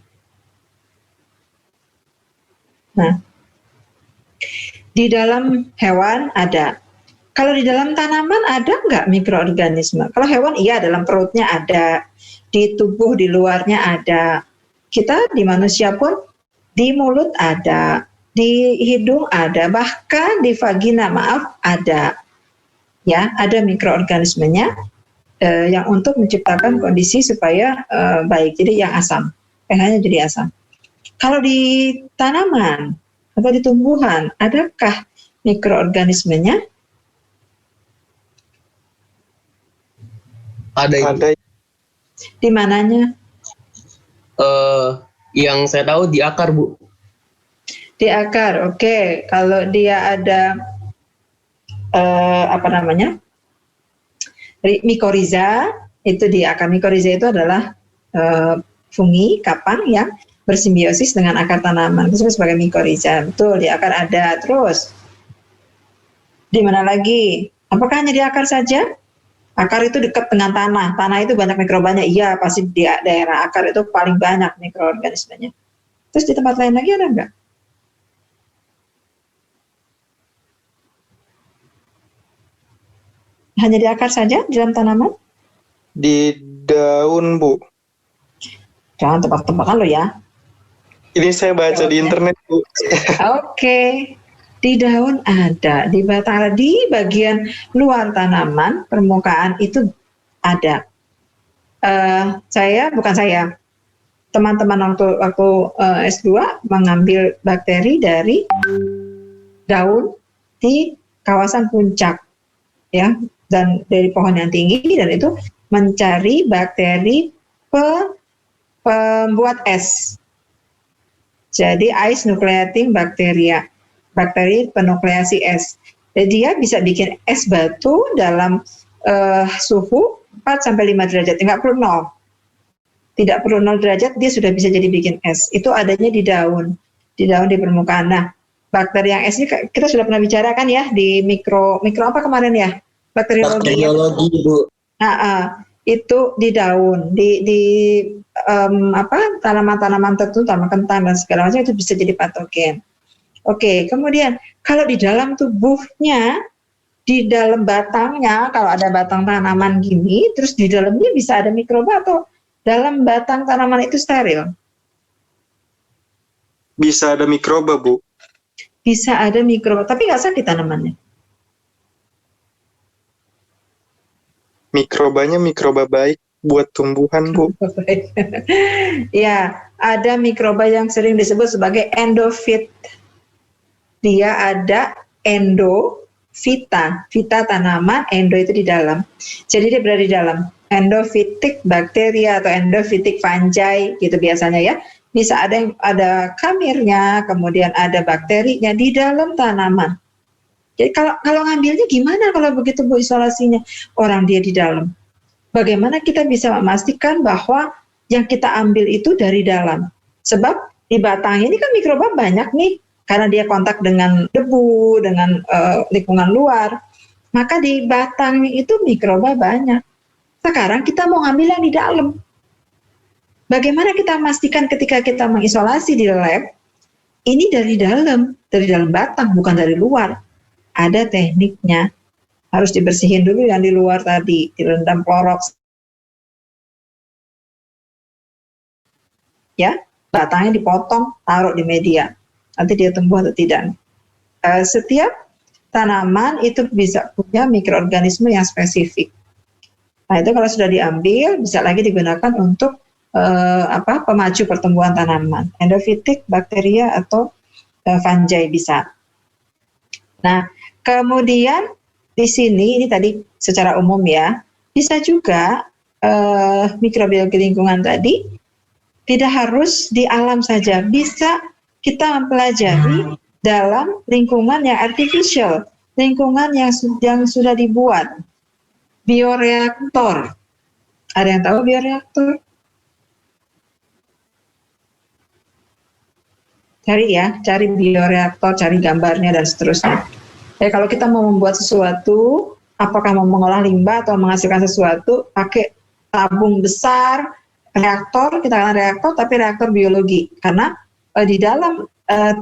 Nah, di dalam hewan ada. Kalau di dalam tanaman ada nggak mikroorganisme? Kalau hewan iya, dalam perutnya ada, di tubuh di luarnya ada. Kita di manusia pun di mulut ada, di hidung ada, bahkan di vagina ada. Ya, ada mikroorganismenya yang untuk menciptakan kondisi supaya baik. Jadi yang asam, pH-nya jadi asam. Kalau di tanaman atau di tumbuhan, adakah mikroorganismenya?
Ada.
Di mananya?
Yang saya tahu di akar, Bu.
Di akar, oke. Kalau dia ada Mycorrhiza, itu di akar. Mycorrhiza itu adalah fungi kapang yang bersimbiosis dengan akar tanaman. Itu sebagai mycorrhiza. Betul, di akar ada. Terus di mana lagi? Apakah hanya di akar saja? Akar itu dekat dengan tanah. Tanah itu banyak mikrobanya. Iya, pasti di daerah akar itu paling banyak mikroorganismenya. Terus di tempat lain lagi ada enggak? Hanya di akar saja di dalam tanaman?
Di daun, Bu.
Jangan tebak-tebakan lo ya.
Ini saya baca di internet, Bu.
Oke. Di daun ada, di batang, di bagian luar tanaman, permukaan itu ada. Teman-teman waktu S2 mengambil bakteri dari daun di kawasan puncak, ya, dan dari pohon yang tinggi, dan itu mencari bakteri pembuat es. Jadi ice nucleating bacteria, bakteri penukleasi es. Jadi dia bisa bikin es batu dalam suhu 4-5 derajat, nggak perlu 0. Tidak perlu 0 derajat, dia sudah bisa jadi bikin es. Itu adanya di daun di permukaan. Nah, bakteri yang es ini kita sudah pernah bicarakan ya di mikro apa kemarin ya? Bakteriologi,
Bu.
Nah, itu di daun, di tanaman-tanaman tertentu, tanaman kentang dan segala macam itu bisa jadi patogen. Oke, kemudian kalau di dalam tubuhnya, di dalam batangnya, kalau ada batang tanaman gini, terus di dalamnya bisa ada mikroba atau dalam batang tanaman itu steril?
Bisa ada mikroba, Bu.
Bisa ada mikroba, tapi nggak sakit tanamannya.
Mikrobanya mikroba baik buat tumbuhan, Bu.
Ya, ada mikroba yang sering disebut sebagai endofit. Dia ada endofita, vita tanaman, endo itu di dalam. Jadi dia berada di dalam. Endofitik bakteria atau endofitik fungi gitu biasanya ya. Bisa ada kamirnya, kemudian ada bakterinya di dalam tanaman. Jadi kalau ngambilnya gimana kalau begitu Bu isolasinya? Orang dia di dalam. Bagaimana kita bisa memastikan bahwa yang kita ambil itu dari dalam? Sebab di batangnya ini kan mikroba banyak nih, karena dia kontak dengan debu, dengan lingkungan luar. Maka di batang itu mikroba banyak. Sekarang kita mau ngambil yang di dalam. Bagaimana kita memastikan ketika kita mengisolasi di lab, ini dari dalam batang, bukan dari luar. Ada tekniknya. Harus dibersihin dulu yang di luar tadi, direndam Clorox. Ya, batangnya dipotong, taruh di media. Nanti dia tumbuh atau tidak. Setiap tanaman itu bisa punya mikroorganisme yang spesifik. Nah, itu kalau sudah diambil, bisa lagi digunakan untuk pemacu pertumbuhan tanaman. Endofitik, bakteria, atau fungi bisa. Nah, kemudian di sini, ini tadi secara umum ya, bisa juga mikrobiologi lingkungan tadi tidak harus di alam saja, bisa kita mempelajari dalam lingkungan yang artificial, lingkungan yang sudah dibuat. Bioreaktor. Ada yang tahu bioreaktor? Cari bioreaktor, cari gambarnya dan seterusnya. Kalau kita mau membuat sesuatu, apakah mau mengolah limbah atau menghasilkan sesuatu, pakai tabung besar, reaktor, kita katakan reaktor, tapi reaktor biologi. Karena di dalam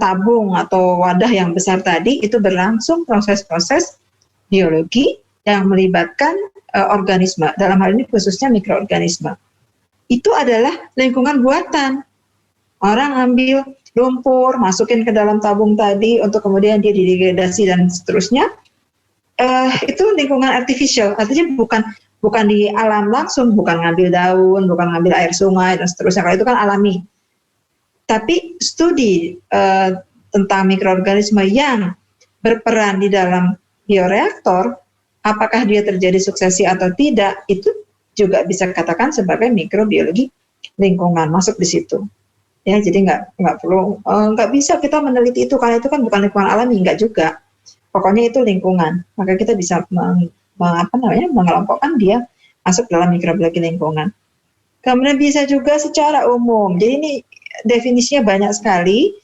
tabung atau wadah yang besar tadi, itu berlangsung proses-proses biologi yang melibatkan organisme. Dalam hal ini khususnya mikroorganisme. Itu adalah lingkungan buatan. Orang ambil lumpur, masukin ke dalam tabung tadi untuk kemudian dia didegradasi dan seterusnya. Itu lingkungan artificial, artinya bukan di alam langsung, bukan ngambil daun, bukan ngambil air sungai dan seterusnya. Kalau itu kan alami. Tapi studi tentang mikroorganisme yang berperan di dalam bioreaktor, apakah dia terjadi suksesi atau tidak, itu juga bisa katakan sebagai mikrobiologi lingkungan masuk di situ. Ya, jadi nggak perlu, nggak bisa kita meneliti itu karena itu kan bukan lingkungan alami, nggak juga. Pokoknya itu lingkungan. Maka kita bisa mengelompokkan dia masuk dalam mikrobiologi lingkungan. Kemudian bisa juga secara umum. Jadi ini definisinya banyak sekali,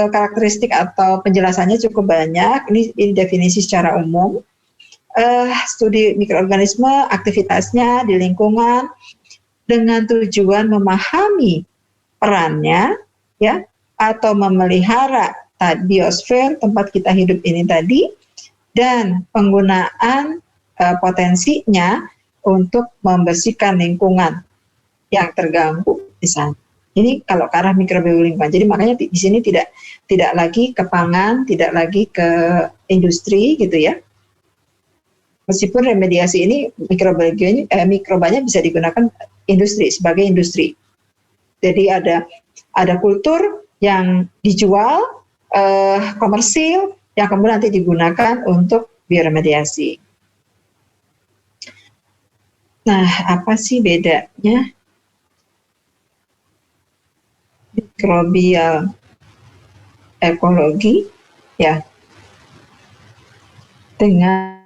karakteristik atau penjelasannya cukup banyak. Ini definisi secara umum. Studi mikroorganisme, aktivitasnya di lingkungan dengan tujuan memahami perannya, ya, atau memelihara biosfer tempat kita hidup ini tadi, dan penggunaan potensinya untuk membersihkan lingkungan yang terganggu di sana. Ini kalau ke arah mikrobiologi lingkungan. Jadi makanya di sini tidak lagi ke pangan, tidak lagi ke industri gitu ya. Meskipun remediasi ini mikrobanya bisa digunakan industri sebagai industri. Jadi ada kultur yang dijual komersil yang kemudian nanti digunakan untuk bioremediasi. Nah, apa sih bedanya mikrobial ekologi ya dengan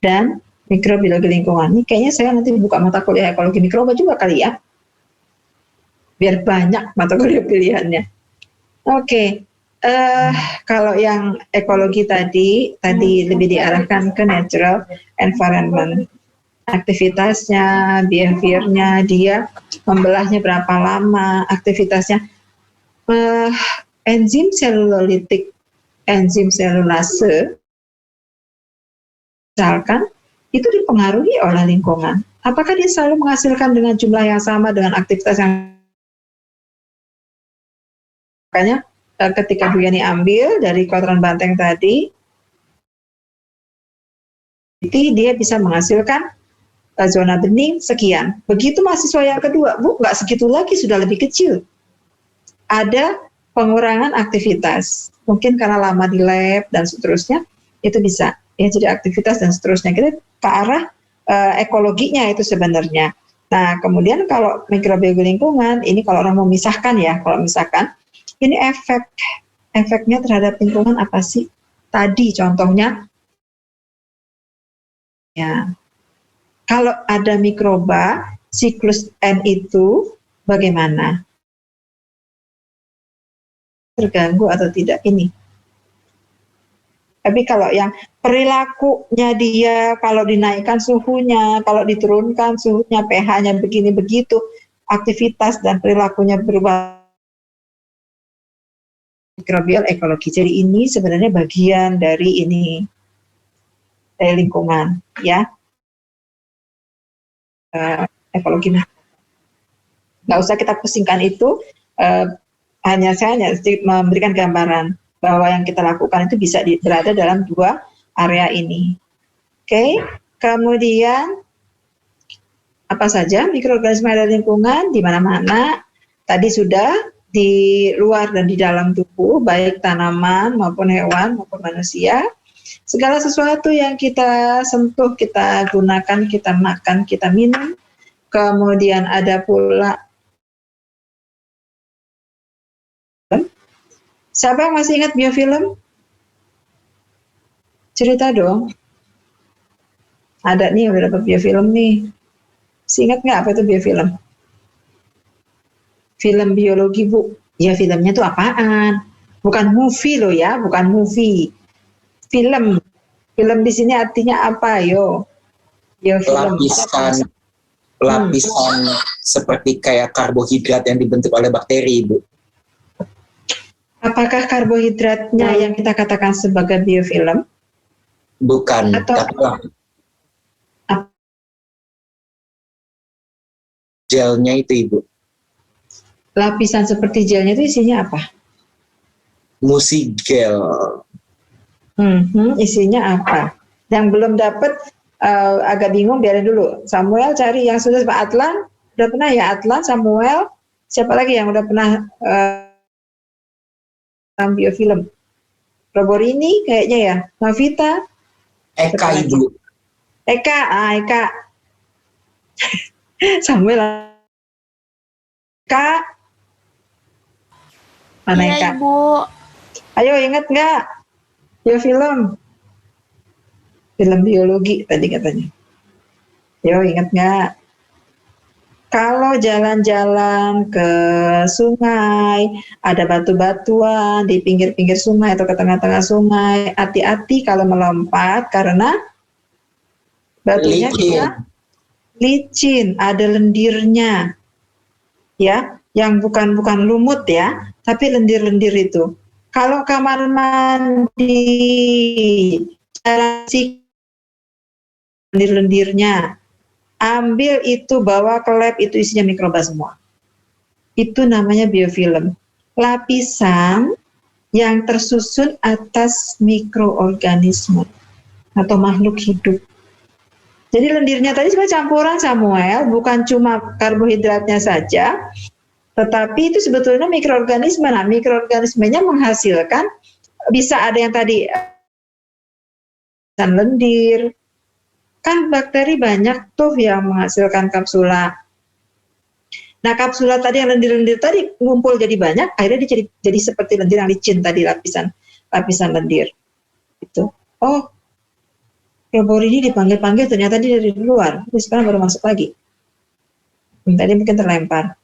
dan mikrobiologi lingkungan? Ini kayaknya saya nanti buka mata kuliah ekologi mikroba juga kali ya, biar banyak mata kuliah pilihannya. Oke. Kalau yang ekologi tadi lebih diarahkan ke natural environment, aktivitasnya, behaviornya, dia membelahnya berapa lama, aktivitasnya, enzim selulolitik, enzim selulase, misalkan itu dipengaruhi oleh lingkungan. Apakah dia selalu menghasilkan dengan jumlah yang sama dengan aktivitas yang makanya ketika Bu Yani ambil dari kotoran banteng tadi, dia bisa menghasilkan zona bening sekian. Begitu mahasiswa yang kedua, Bu, nggak segitu lagi, sudah lebih kecil. Ada pengurangan aktivitas, mungkin karena lama di lab dan seterusnya, itu bisa. Ya, jadi aktivitas dan seterusnya. Kita ke arah ekologinya itu sebenarnya. Nah, kemudian kalau mikrobiologi lingkungan, ini kalau orang memisahkan ya, kalau misalkan, ini efeknya terhadap lingkungan apa sih? Tadi contohnya, ya, kalau ada mikroba, siklus N itu bagaimana? Terganggu atau tidak ini? Tapi kalau yang perilakunya dia, kalau dinaikkan suhunya, kalau diturunkan suhunya, pH-nya begini begitu, aktivitas dan perilakunya berubah. Mikrobial ekologi. Jadi ini sebenarnya bagian dari ini, dari lingkungan, ya. Ekologi. Nggak usah kita pusingkan itu, hanya memberikan gambaran bahwa yang kita lakukan itu bisa berada dalam dua area ini. Oke. Kemudian apa saja mikroorganisme ada lingkungan di mana-mana. Tadi sudah di luar dan di dalam tubuh, baik tanaman maupun hewan maupun manusia. Segala sesuatu yang kita sentuh, kita gunakan, kita makan, kita minum. Kemudian ada pula, siapa yang masih ingat biofilm? Cerita dong. Ada nih, udah dapat biofilm nih. Masih ingat nggak apa itu biofilm? Film biologi, Bu. Ya, filmnya itu apaan? Bukan movie loh ya, bukan movie. Film. Film di sini artinya apa, yo? Biofilm.
Lapisan seperti kayak karbohidrat yang dibentuk oleh bakteri, Bu.
Apakah karbohidratnya yang kita katakan sebagai biofilm?
Bukan.
Atau
gelnya itu, Ibu.
Lapisan seperti gelnya itu isinya apa?
Musigel.
Isinya apa? Yang belum dapat agak bingung, biarin dulu. Samuel cari yang sudah. Pak Atlan, udah pernah ya Atlan, Samuel? Siapa lagi yang udah pernah biofilm? Roborini kayaknya ya. Novita?
Eka, Ibu.
Eka. Samuel. Eka. Mana
Iya,
Eka?
Ibu.
Ayo ingat nggak? Film biologi tadi katanya. Yo ingat nggak? Kalau jalan-jalan ke sungai, ada batu-batuan di pinggir-pinggir sungai atau ke tengah-tengah sungai, hati-hati kalau melompat karena batunya bisa licin, ada lendirnya, ya, yang bukan lumut ya, tapi lendir-lendir itu. Kalau kamar mandi, cara lendir-lendirnya, ambil itu, bawa ke lab, itu isinya mikroba semua. Itu namanya biofilm. Lapisan yang tersusun atas mikroorganisme atau makhluk hidup. Jadi lendirnya tadi cuma campuran, Samuel, bukan cuma karbohidratnya saja, tetapi itu sebetulnya mikroorganisme. Nah, mikroorganismenya menghasilkan, bisa ada yang tadi lendir. Kan bakteri banyak tuh yang menghasilkan kapsula. Nah, kapsula tadi yang lendir-lendir tadi ngumpul jadi banyak, akhirnya jadi seperti lendir yang licin tadi, lapisan lendir. Itu. Oh, Robor ini dipanggil-panggil, ternyata dia dari luar. Terus sekarang baru masuk lagi. Tadi mungkin terlempar.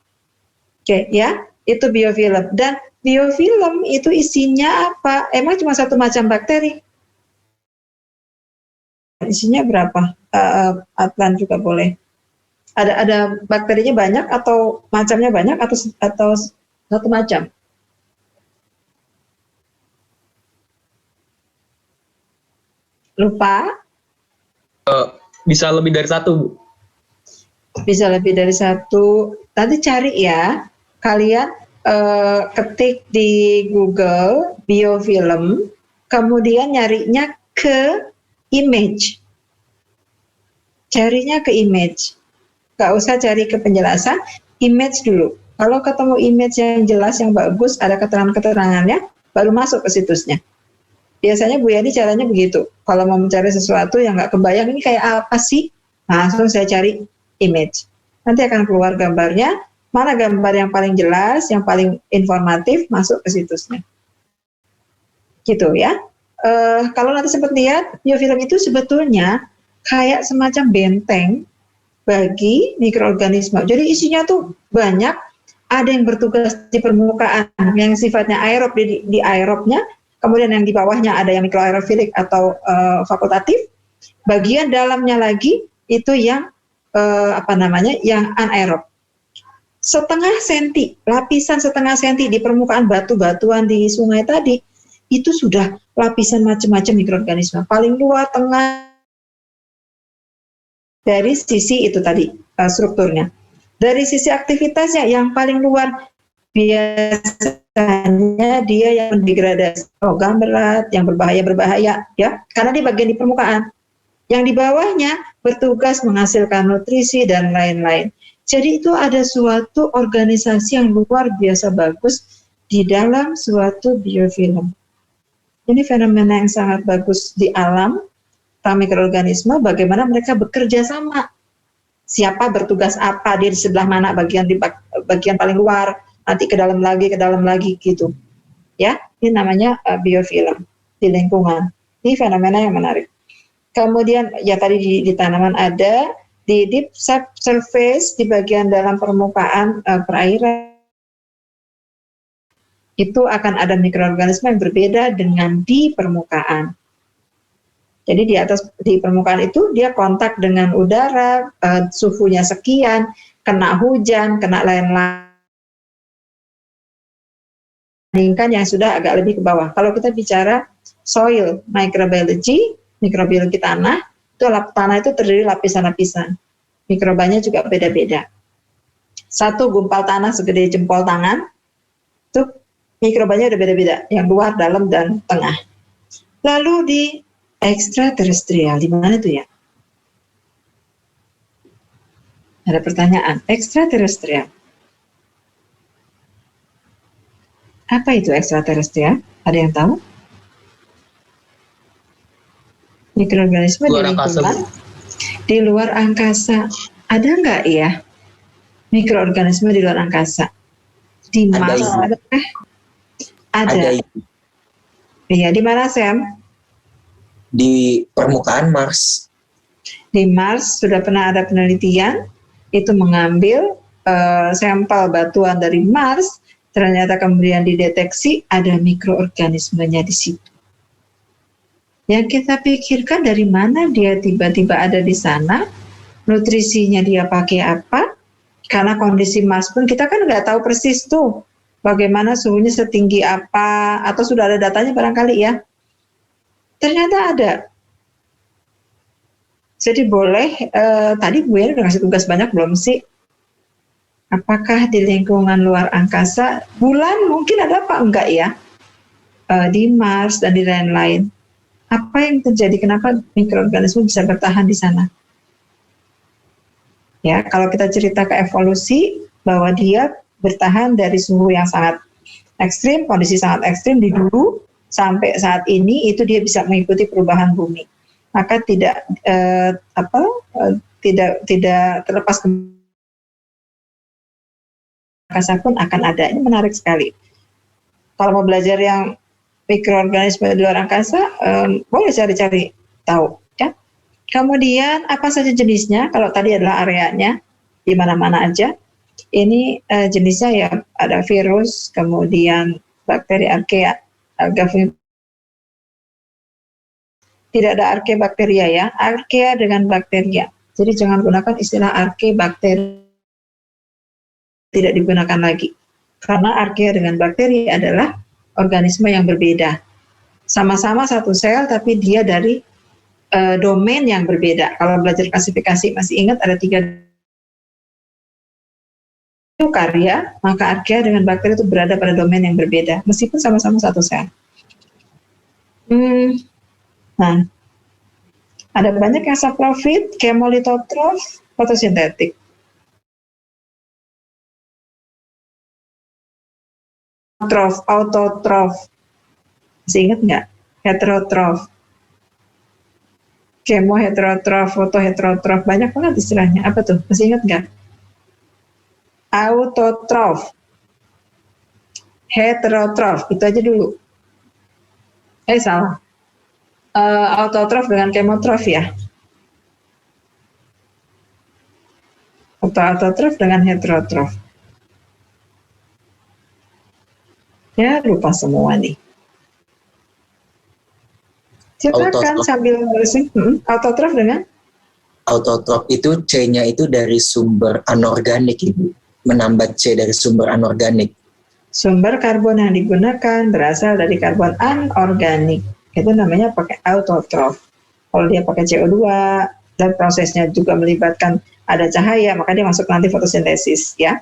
Oke, ya, itu biofilm. Dan biofilm itu isinya apa? Emang cuma satu macam bakteri? Isinya berapa? Atlan juga boleh. Ada bakterinya banyak atau macamnya banyak atau satu macam? Lupa?
Bisa lebih dari satu, Bu.
Bisa lebih dari satu. Nanti cari ya. Kalian ketik di Google biofilm, kemudian nyarinya ke image. Carinya ke image. Gak usah cari ke penjelasan, image dulu. Kalau ketemu image yang jelas, yang bagus, ada keterangan-keterangannya, baru masuk ke situsnya. Biasanya Bu Yani caranya begitu. Kalau mau mencari sesuatu yang nggak kebayang, ini kayak apa sih? Langsung saya cari image. Nanti akan keluar gambarnya, mana gambar yang paling jelas, yang paling informatif, masuk ke situsnya. Gitu ya. Kalau nanti sempat lihat, biofilm itu sebetulnya kayak semacam benteng bagi mikroorganisme. Jadi isinya tuh banyak, ada yang bertugas di permukaan, yang sifatnya aerob di aerobnya, kemudian yang di bawahnya ada yang mikroaerofilik atau fakultatif, bagian dalamnya lagi itu yang yang anaerob. Setengah senti, lapisan setengah senti di permukaan batu-batuan di sungai tadi, itu sudah lapisan macam-macam mikroorganisme. Paling luar, tengah, dari sisi itu tadi strukturnya. Dari sisi aktivitasnya yang paling luar, biasanya dia yang mendegradasi logam berat, yang berbahaya ya, karena di bagian di permukaan. Yang di bawahnya bertugas menghasilkan nutrisi dan lain-lain. Jadi itu ada suatu organisasi yang luar biasa bagus di dalam suatu biofilm. Ini fenomena yang sangat bagus di alam, mikroorganisme, bagaimana mereka bekerja sama. Siapa bertugas apa, dia di sebelah mana, bagian paling luar, nanti ke dalam lagi gitu. Ya, ini namanya biofilm di lingkungan. Ini fenomena yang menarik. Kemudian ya tadi di tanaman ada, di deep surface, di bagian dalam permukaan perairan, itu akan ada mikroorganisme yang berbeda dengan di permukaan. Jadi di permukaan itu dia kontak dengan udara, suhunya sekian, kena hujan, kena lain-lain. Yang sudah agak lebih ke bawah. Kalau kita bicara soil microbiology, mikrobiologi tanah, tanah itu terdiri lapisan-lapisan. Mikrobanya juga beda-beda. Satu gumpal tanah segede jempol tangan, itu mikrobanya udah beda-beda, yang luar, dalam, dan tengah. Lalu di ekstraterestrial, di mana itu ya? Ada pertanyaan, ekstraterestrial. Apa itu ekstraterestrial? Ada yang tahu? Mikroorganisme di lingkungan Di luar angkasa, ada nggak ya mikroorganisme di luar angkasa? Di
Ada,
Mars
Ibu.
ada?
Ada,
Ada.
Ibu.
Iya, di mana Sam?
Di permukaan Mars.
Di Mars sudah pernah ada penelitian itu mengambil sampel batuan dari Mars, ternyata kemudian dideteksi ada mikroorganismenya di situ. Yang kita pikirkan dari mana dia tiba-tiba ada di sana, nutrisinya dia pakai apa, karena kondisi Mars pun kita kan nggak tahu persis tuh bagaimana suhunya setinggi apa, atau sudah ada datanya barangkali ya. Ternyata ada. Jadi boleh, tadi Bu ya udah kasih tugas banyak belum sih? Apakah di lingkungan luar angkasa, bulan mungkin ada apa enggak ya? Di Mars dan di lain-lain. Apa yang terjadi? Kenapa mikroorganisme bisa bertahan di sana? Ya, kalau kita cerita ke evolusi, bahwa dia bertahan dari suhu yang sangat ekstrim, kondisi sangat ekstrim di dulu, sampai saat ini itu dia bisa mengikuti perubahan bumi. Maka tidak tidak terlepas ke angkasa pun akan ada. Ini menarik sekali. Kalau mau belajar yang mikroorganisme di luar angkasa, boleh cari-cari tahu. Ya. Kemudian apa saja jenisnya? Kalau tadi adalah areanya, di mana-mana aja. Ini jenisnya ya ada virus, kemudian bakteri archaea, tidak ada archaebacteria ya, archaea dengan bakteria. Jadi jangan gunakan istilah archaebakteri, tidak digunakan lagi. Karena archaea dengan bakteri adalah organisme yang berbeda. Sama-sama satu sel, tapi dia dari domain yang berbeda. Kalau belajar klasifikasi masih ingat ada 3 karya, maka archaea dengan bakteri itu berada pada domain yang berbeda, meskipun sama-sama satu sel. Nah, ada banyak yang saprofit, chemolitotrof, fotosintetik. Autotrof, masih ingat nggak? Heterotrof, chemoheterotrof, fotoheterotrof, banyak banget istilahnya. Apa tuh? Masih ingat nggak? Autotrof, heterotrof, itu aja dulu. Salah. Autotrof dengan chemotrof ya. Autotrof dengan heterotrof. Ya, lupa semua nih. Silakan sambil bersih. Autotrof dengan?
Autotrof itu C-nya itu dari sumber anorganik, Ibu. Menambah C dari sumber anorganik.
Sumber karbon yang digunakan berasal dari karbon anorganik. Itu namanya pakai autotrof. Kalau dia pakai CO2 dan prosesnya juga melibatkan ada cahaya, maka dia masuk nanti fotosintesis ya.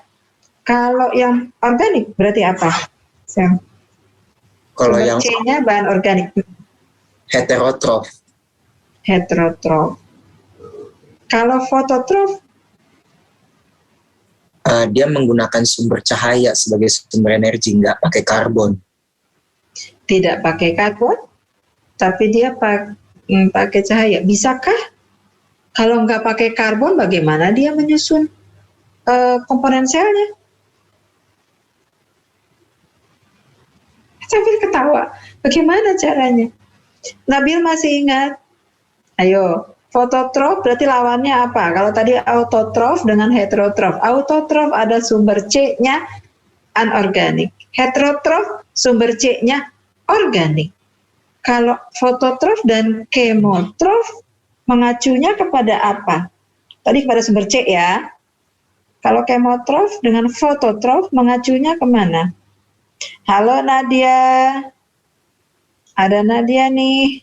Kalau yang organik berarti apa?
Kalau yang
C-nya bahan organik.
heterotrof.
Heterotrof. Kalau fototrof,
dia menggunakan sumber cahaya sebagai sumber energi, nggak pakai karbon.
Tidak pakai karbon, tapi dia pakai cahaya. Bisakah? Kalau nggak pakai karbon, bagaimana dia menyusun komponen selnya? Sambil ketawa. Bagaimana caranya? Nabil masih ingat? Ayo, fototrof berarti lawannya apa? Kalau tadi autotrof dengan heterotrof. Autotrof ada sumber C-nya anorganik. Heterotrof sumber C-nya organik. Kalau fototrof dan chemotrof mengacunya kepada apa? Tadi kepada sumber C ya. Kalau chemotrof dengan fototrof mengacunya kemana? Halo Nadia. Ada Nadia nih.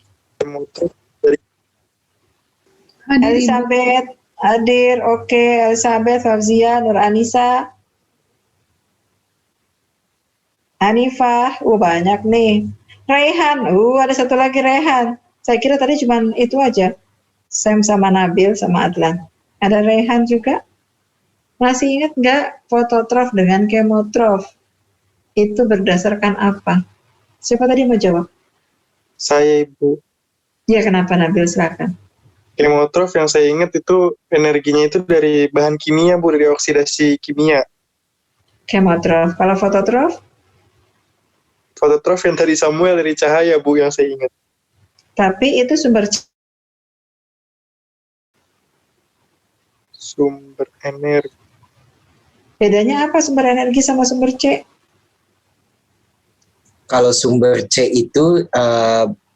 Elizabeth hadir, oke. Elizabeth, Fauzia, Nur Anissa, Hanifah, banyak nih. Rehan, ada satu lagi Rehan. Saya kira tadi cuma itu aja. Sam sama Nabil sama Adlan. Ada Rehan juga. Masih ingat nggak fototrof dengan chemotrof? Itu berdasarkan apa? Siapa tadi mau jawab?
Saya, Ibu.
Ya, kenapa Nabil? Silakan.
Kemotrof yang saya ingat itu energinya itu dari bahan kimia, Bu, dari oksidasi kimia.
Kemotrof. Kalau fototrof?
Fototrof yang dari Samuel, dari cahaya, Bu, yang saya ingat.
Tapi itu sumber
energi.
bedanya apa sumber energi sama sumber C?
Kalau sumber C itu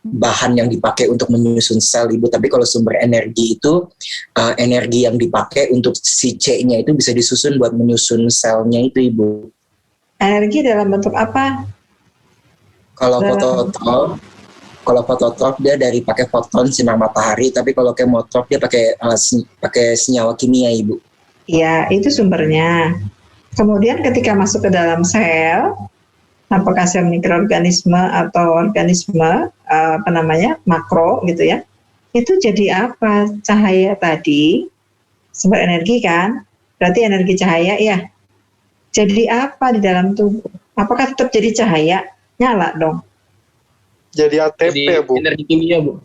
bahan yang dipakai untuk menyusun sel, Ibu. Tapi kalau sumber energi itu energi yang dipakai untuk si C-nya itu bisa disusun buat menyusun selnya itu, Ibu.
Energi dalam bentuk apa?
Kalau fototrof dia dari pakai foton sinar matahari, tapi kalau kemotrof dia pakai senyawa kimia, Ibu.
Ya, itu sumbernya. Kemudian ketika masuk ke dalam sel, apakah sel mikroorganisme atau organisme makro gitu ya, itu jadi apa? Cahaya tadi sumber energi kan, berarti energi cahaya ya. Jadi apa di dalam tubuh? Apakah tetap jadi cahaya? Nyala dong.
Jadi ATP
Jadi
ya, Bu.
energi kimia, Bu.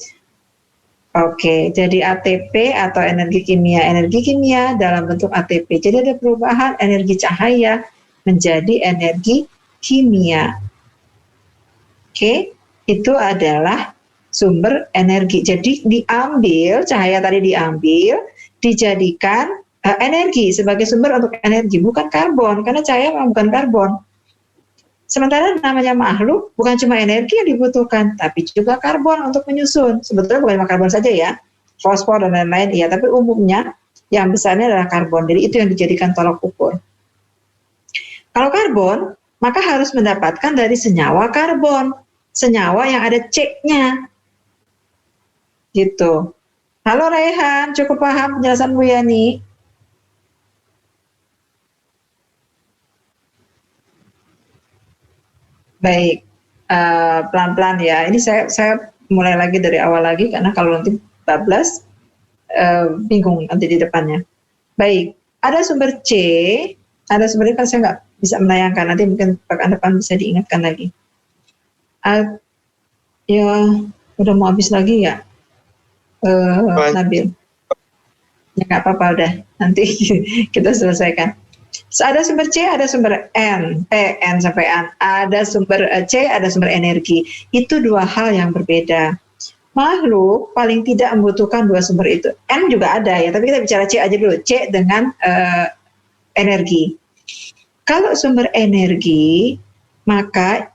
Oke, jadi ATP atau energi kimia dalam bentuk ATP. Jadi ada perubahan energi cahaya menjadi energi kimia. Oke, itu adalah sumber energi. Jadi diambil, cahaya tadi diambil, dijadikan energi sebagai sumber untuk energi, bukan karbon, karena cahaya memang bukan karbon. Sementara namanya makhluk bukan cuma energi yang dibutuhkan, tapi juga karbon untuk menyusun. Sebetulnya bukan cuma karbon saja ya, fosfor dan lain-lain ya, tapi umumnya yang besarnya adalah karbon. Jadi itu yang dijadikan tolok ukur. Kalau karbon, maka harus mendapatkan dari senyawa karbon, senyawa yang ada C-nya. Gitu. Halo Raihan, cukup paham penjelasan Bu Yani? Baik, pelan-pelan ya. Ini saya mulai lagi dari awal lagi karena kalau nanti bablas bingung nanti di depannya. Baik, ada sumber C, ada sumbernya kan saya nggak bisa menayangkan. Nanti mungkin pekan depan bisa diingatkan lagi. Ya, udah mau habis lagi ya, Nabil. Ya nggak apa-apa udah. Nanti kita selesaikan. So, ada sumber C, ada sumber N, N sampai N. Ada sumber C, ada sumber energi. Itu dua hal yang berbeda. Makhluk paling tidak membutuhkan dua sumber itu. N juga ada ya, tapi kita bicara C aja dulu. C dengan energi. Kalau sumber energi, maka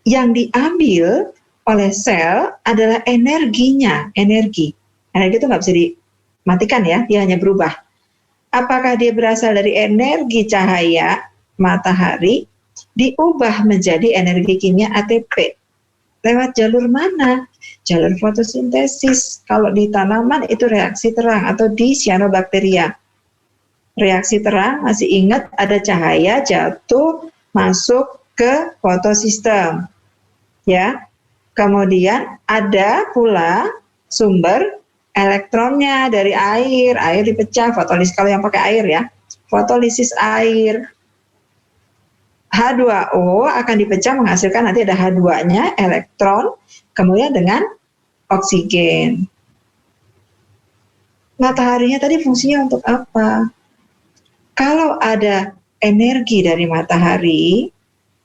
yang diambil oleh sel adalah energinya. Energi itu nggak bisa dimatikan ya, dia hanya berubah. Apakah dia berasal dari energi cahaya matahari diubah menjadi energi kimia ATP? Lewat jalur mana? Jalur fotosintesis. Kalau di tanaman itu reaksi terang atau di cyanobacteria. Reaksi terang, masih ingat ada cahaya jatuh masuk ke fotosistem. Ya. Kemudian ada pula sumber elektronnya dari air dipecah, fotolisis kalau yang pakai air ya, fotolisis air. H2O akan dipecah menghasilkan nanti ada H2-nya, elektron, kemudian dengan oksigen. Mataharinya tadi fungsinya untuk apa? Kalau ada energi dari matahari,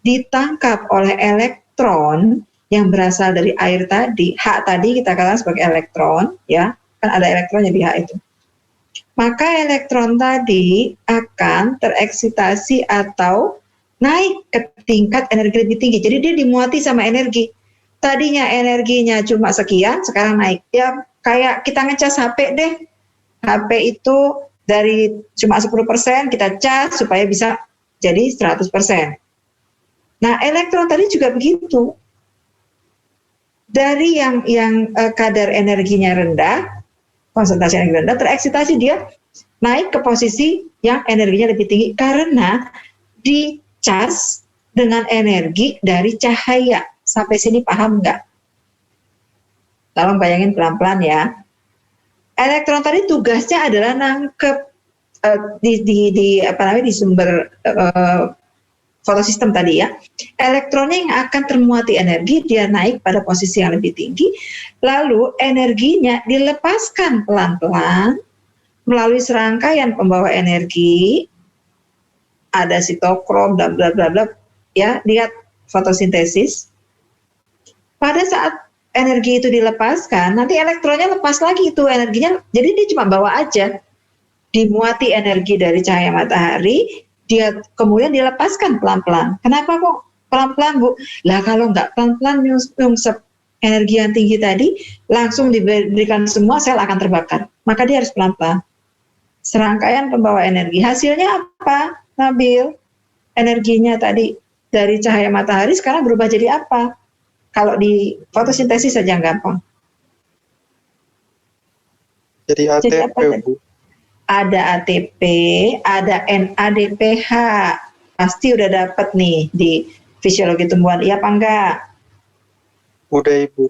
ditangkap oleh elektron yang berasal dari air tadi, H tadi kita katakan sebagai elektron, ya, kan ada elektronnya di H itu. Maka elektron tadi akan tereksitasi atau naik ke tingkat energi lebih tinggi. Jadi dia dimuati sama energi. Tadinya energinya cuma sekian, sekarang naik. Ya kayak kita ngecas HP deh. HP itu dari cuma 10% kita cas supaya bisa jadi 100%. Nah, elektron tadi juga begitu. Dari yang kadar energinya rendah, konsentrasi energi rendah, tereksitasi dia naik ke posisi yang energinya lebih tinggi karena dicas dengan energi dari cahaya. Sampai sini paham nggak? Tolong bayangin pelan-pelan ya. Elektron tadi tugasnya adalah nangkep di sumber fotosistem tadi ya, elektronnya yang akan termuati energi, dia naik pada posisi yang lebih tinggi, lalu energinya dilepaskan pelan-pelan melalui serangkaian pembawa energi, ada sitokrom, bla bla bla bla, ya, lihat fotosintesis. Pada saat energi itu dilepaskan, nanti elektronnya lepas lagi itu energinya, jadi dia cuma bawa aja, dimuati energi dari cahaya matahari, dia kemudian dilepaskan pelan-pelan. Kenapa kok pelan-pelan, Bu? Lah kalau nggak pelan-pelan nyungsep energi yang tinggi tadi, langsung diberikan semua, sel akan terbakar. Maka dia harus pelan-pelan. Serangkaian pembawa energi. Hasilnya apa, Nabil? Energinya tadi dari cahaya matahari sekarang berubah jadi apa? Kalau di fotosintesis saja gampang.
Jadi
Jadi
ATP,
apa
Bu.
ada ATP, ada NADPH. Pasti udah dapat nih di fisiologi tumbuhan. Iya apa enggak?
Udah, Ibu.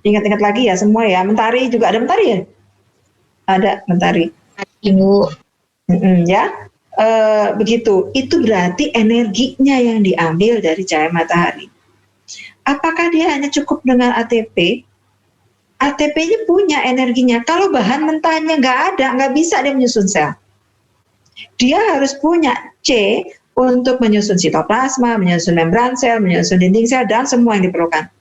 Ingat-ingat lagi ya semua ya. Mentari juga ada mentari ya? Ada mentari.
Ibu.
Ya. Begitu. Itu berarti energinya yang diambil dari cahaya matahari. Apakah dia hanya cukup dengan ATP? ATP-nya punya energinya. Kalau bahan mentahnya nggak ada, nggak bisa dia menyusun sel. Dia harus punya C untuk menyusun sitoplasma, menyusun membran sel, menyusun dinding sel, dan semua yang diperlukan.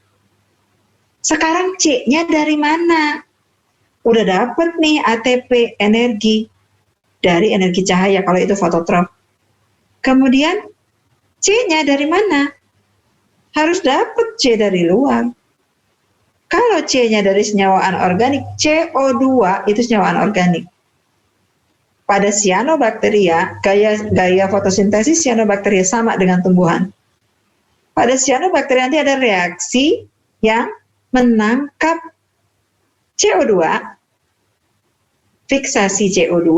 Sekarang C-nya dari mana? Udah dapet nih ATP, energi dari energi cahaya, kalau itu fototrof. Kemudian C-nya dari mana? Harus dapet C dari luar. Kalau C-nya dari senyawa anorganik, CO2 itu senyawa anorganik. Pada cyanobacteria, gaya fotosintesis cyanobacteria sama dengan tumbuhan. Pada cyanobacteria nanti ada reaksi yang menangkap CO2, fiksasi CO2,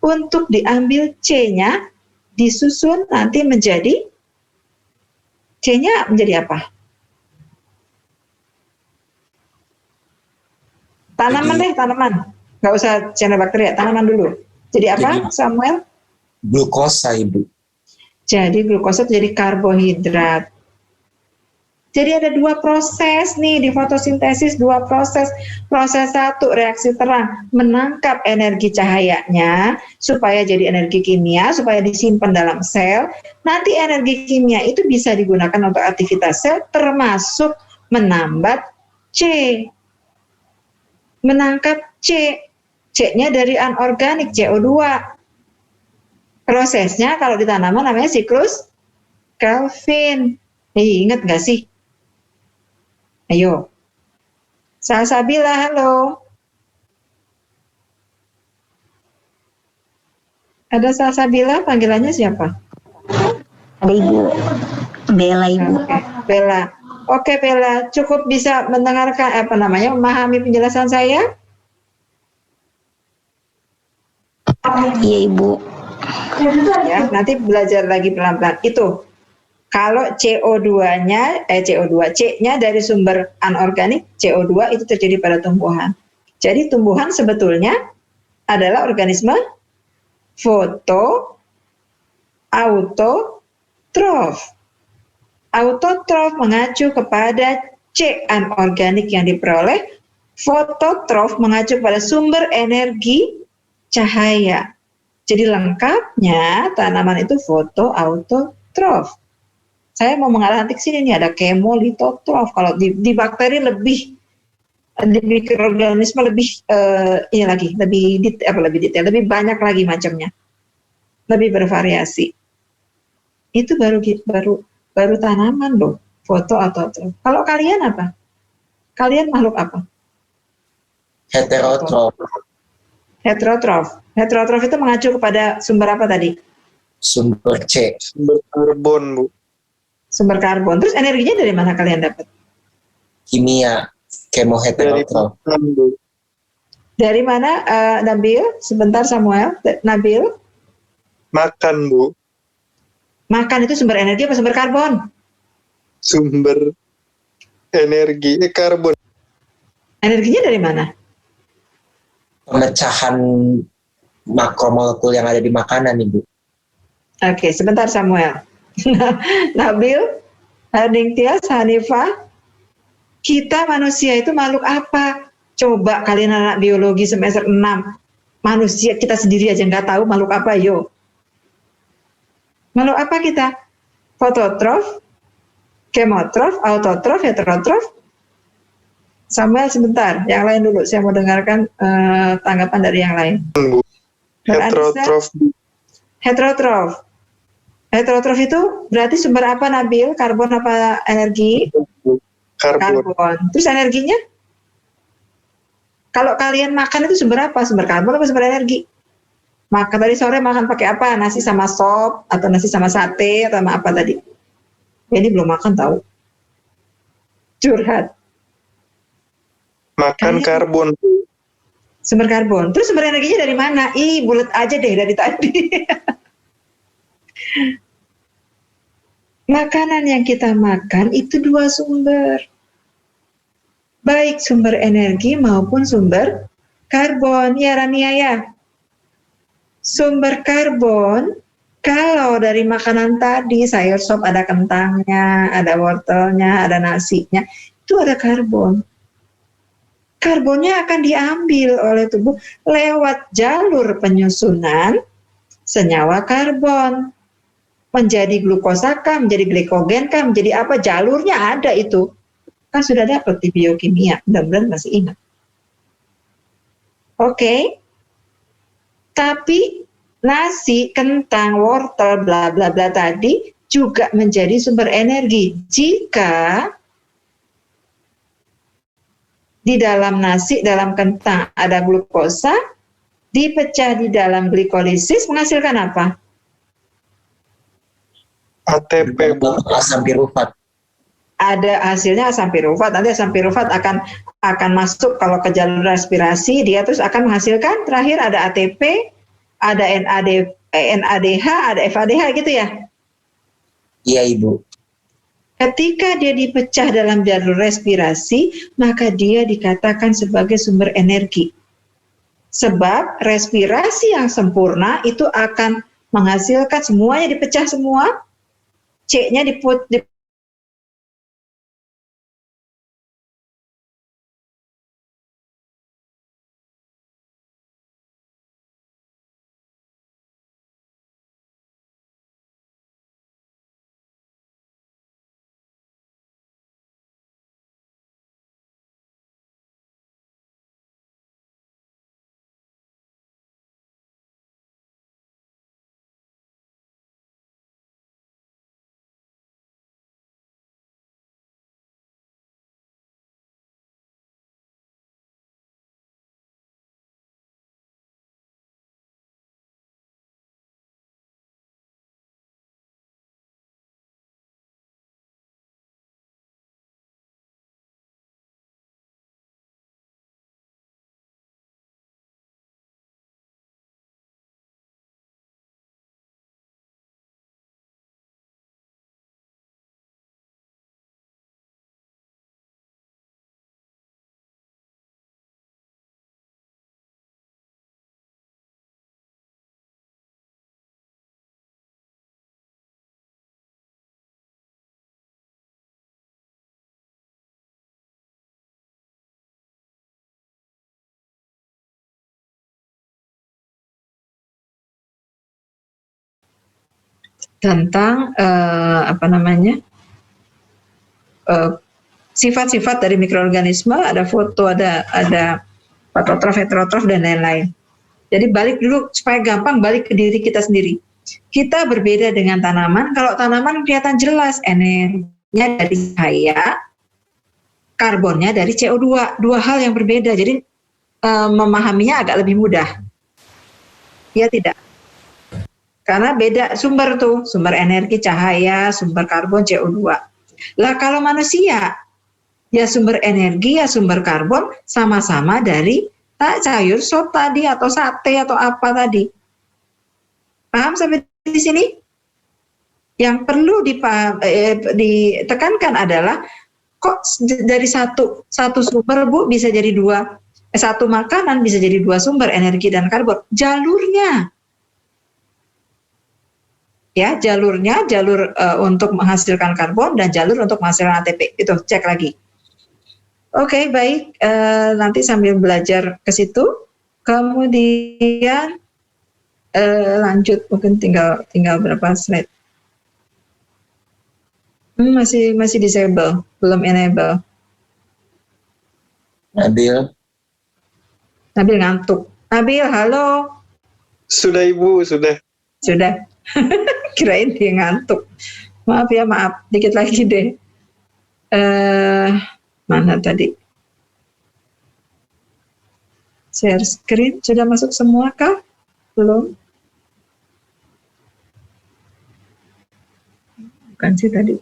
untuk diambil C-nya, disusun nanti menjadi, C-nya menjadi apa? Tanaman deh, tanaman. Nggak usah cyanobacteria, tanaman dulu. Jadi apa, Samuel?
Glukosa, Ibu.
Jadi glukosa itu jadi karbohidrat. Jadi ada dua proses nih di fotosintesis, dua proses. Proses satu, reaksi terang, menangkap energi cahayanya supaya jadi energi kimia, supaya disimpan dalam sel. Nanti energi kimia itu bisa digunakan untuk aktivitas sel, termasuk menambat C. Menangkap C. C-nya dari anorganik, CO2. Prosesnya kalau di tanaman namanya siklus Calvin. Ingat nggak sih? Ayo. Salsabila, halo. Ada Salsabila, panggilannya siapa?
Ada Ibu. Bella, Ibu.
Bella. Oke, Bella, cukup bisa mendengarkan memahami penjelasan saya?
Iya, Ibu.
Ya, nanti belajar lagi pelan-pelan. Itu kalau CO2-nya, C-nya dari sumber anorganik, CO2 itu terjadi pada tumbuhan. Jadi tumbuhan sebetulnya adalah organisme autotrof. Autotrof mengacu kepada C anorganik yang diperoleh, fototrof mengacu pada sumber energi cahaya. Jadi lengkapnya tanaman itu fotoautotrof. Saya mau mengarah nanti ke sini nih, ada kemolitotrof. Kalau di bakteri lebih, di mikroorganisme lebih lebih detail, lebih banyak lagi macamnya, lebih bervariasi. Itu baru tanaman loh, fotoautotrof. Kalau kalian apa? Kalian makhluk apa?
Heterotrof.
Heterotrof itu mengacu kepada sumber apa tadi?
Sumber C.
Sumber karbon, Bu.
Sumber karbon. Terus energinya dari mana kalian dapat?
Kimia.
Dari
Kemoheterotrof.
makan, Bu.
Dari mana, Nabil? Sebentar, Samuel. Nabil,
Makan, Bu.
makan itu sumber energi apa sumber karbon?
Sumber energi, karbon.
Energinya dari mana?
Pemecahan makromolekul yang ada di makanan, Ibu.
Oke, sebentar Samuel. Nabil, Ningtyas, Hanifah, kita manusia itu makhluk apa? Coba kalian anak biologi semester 6, manusia kita sendiri aja nggak tahu makhluk apa, yo. Makhluk apa kita? Fototrof, kemotrof, autotrof, heterotrof? Samuel sebentar, yang lain dulu. Saya mau dengarkan tanggapan dari yang lain.
Heterotrof.
Heterotrof. Heterotrof itu berarti sumber apa, Nabil? Karbon apa energi? Karbon. Terus energinya? Kalau kalian makan itu sumber apa? Sumber karbon apa sumber energi? Makan tadi sore makan pakai apa? Nasi sama sop atau nasi sama sate atau sama apa tadi? Ini belum makan tahu. Curhat.
Makan karbon.
Sumber karbon. Terus sumber energinya dari mana? Ih, bulat aja deh dari tadi. Makanan yang kita makan itu dua sumber. Baik sumber energi maupun sumber karbon. Ya Rania ya. Sumber karbon, kalau dari makanan tadi, sayur sop ada kentangnya, ada wortelnya, ada nasinya, itu ada karbon. Karbonnya akan diambil oleh tubuh lewat jalur penyusunan senyawa karbon. Menjadi glukosa kah, menjadi glikogen kah, menjadi apa, jalurnya ada itu. Kan sudah dapat di biokimia, mudah-mudahan masih ingat. Oke. Tapi nasi, kentang, wortel, bla bla bla tadi juga menjadi sumber energi jika di dalam nasi, dalam kentang ada glukosa, dipecah di dalam glikolisis menghasilkan apa?
ATP.
Asam pirufat.
Ada hasilnya asam pirufat. Nanti asam pirufat akan masuk kalau ke jalur respirasi, dia terus akan menghasilkan terakhir ada ATP, ada NADH, ada FADH gitu ya?
Iya Ibu.
Ketika dia dipecah dalam jalur respirasi, maka dia dikatakan sebagai sumber energi. Sebab respirasi yang sempurna itu akan menghasilkan semuanya dipecah semua, C-nya tentang sifat-sifat dari mikroorganisme, ada foto, ada fototrof, heterotrof dan lain-lain. Jadi balik dulu supaya gampang, balik ke diri kita sendiri. Kita berbeda dengan tanaman. Kalau tanaman kelihatan jelas energinya dari cahaya, karbonnya dari CO2, dua hal yang berbeda. Jadi memahaminya agak lebih mudah. Ya tidak? Karena beda sumber tuh, sumber energi cahaya, sumber karbon CO2. Lah kalau manusia, ya sumber energi, ya sumber karbon sama-sama dari sayur sop tadi atau sate atau apa tadi. Paham sampai di sini? Yang perlu ditekankan adalah kok dari satu sumber Bu bisa jadi dua, satu makanan bisa jadi dua sumber energi dan karbon. Jalurnya. ya, jalurnya jalur untuk menghasilkan karbon dan jalur untuk menghasilkan ATP. Itu cek lagi. Oke, baik. Nanti sambil belajar ke situ, kemudian lanjut, mungkin tinggal berapa slide. Masih disable, belum enable. Nabil ngantuk. Nabil, halo.
Sudah Ibu, sudah.
Sudah. Kirain dia ngantuk. Maaf ya, maaf. Dikit lagi deh. Mana tadi? Share screen. Sudah masuk semua kah? Belum? Bukan sih tadi.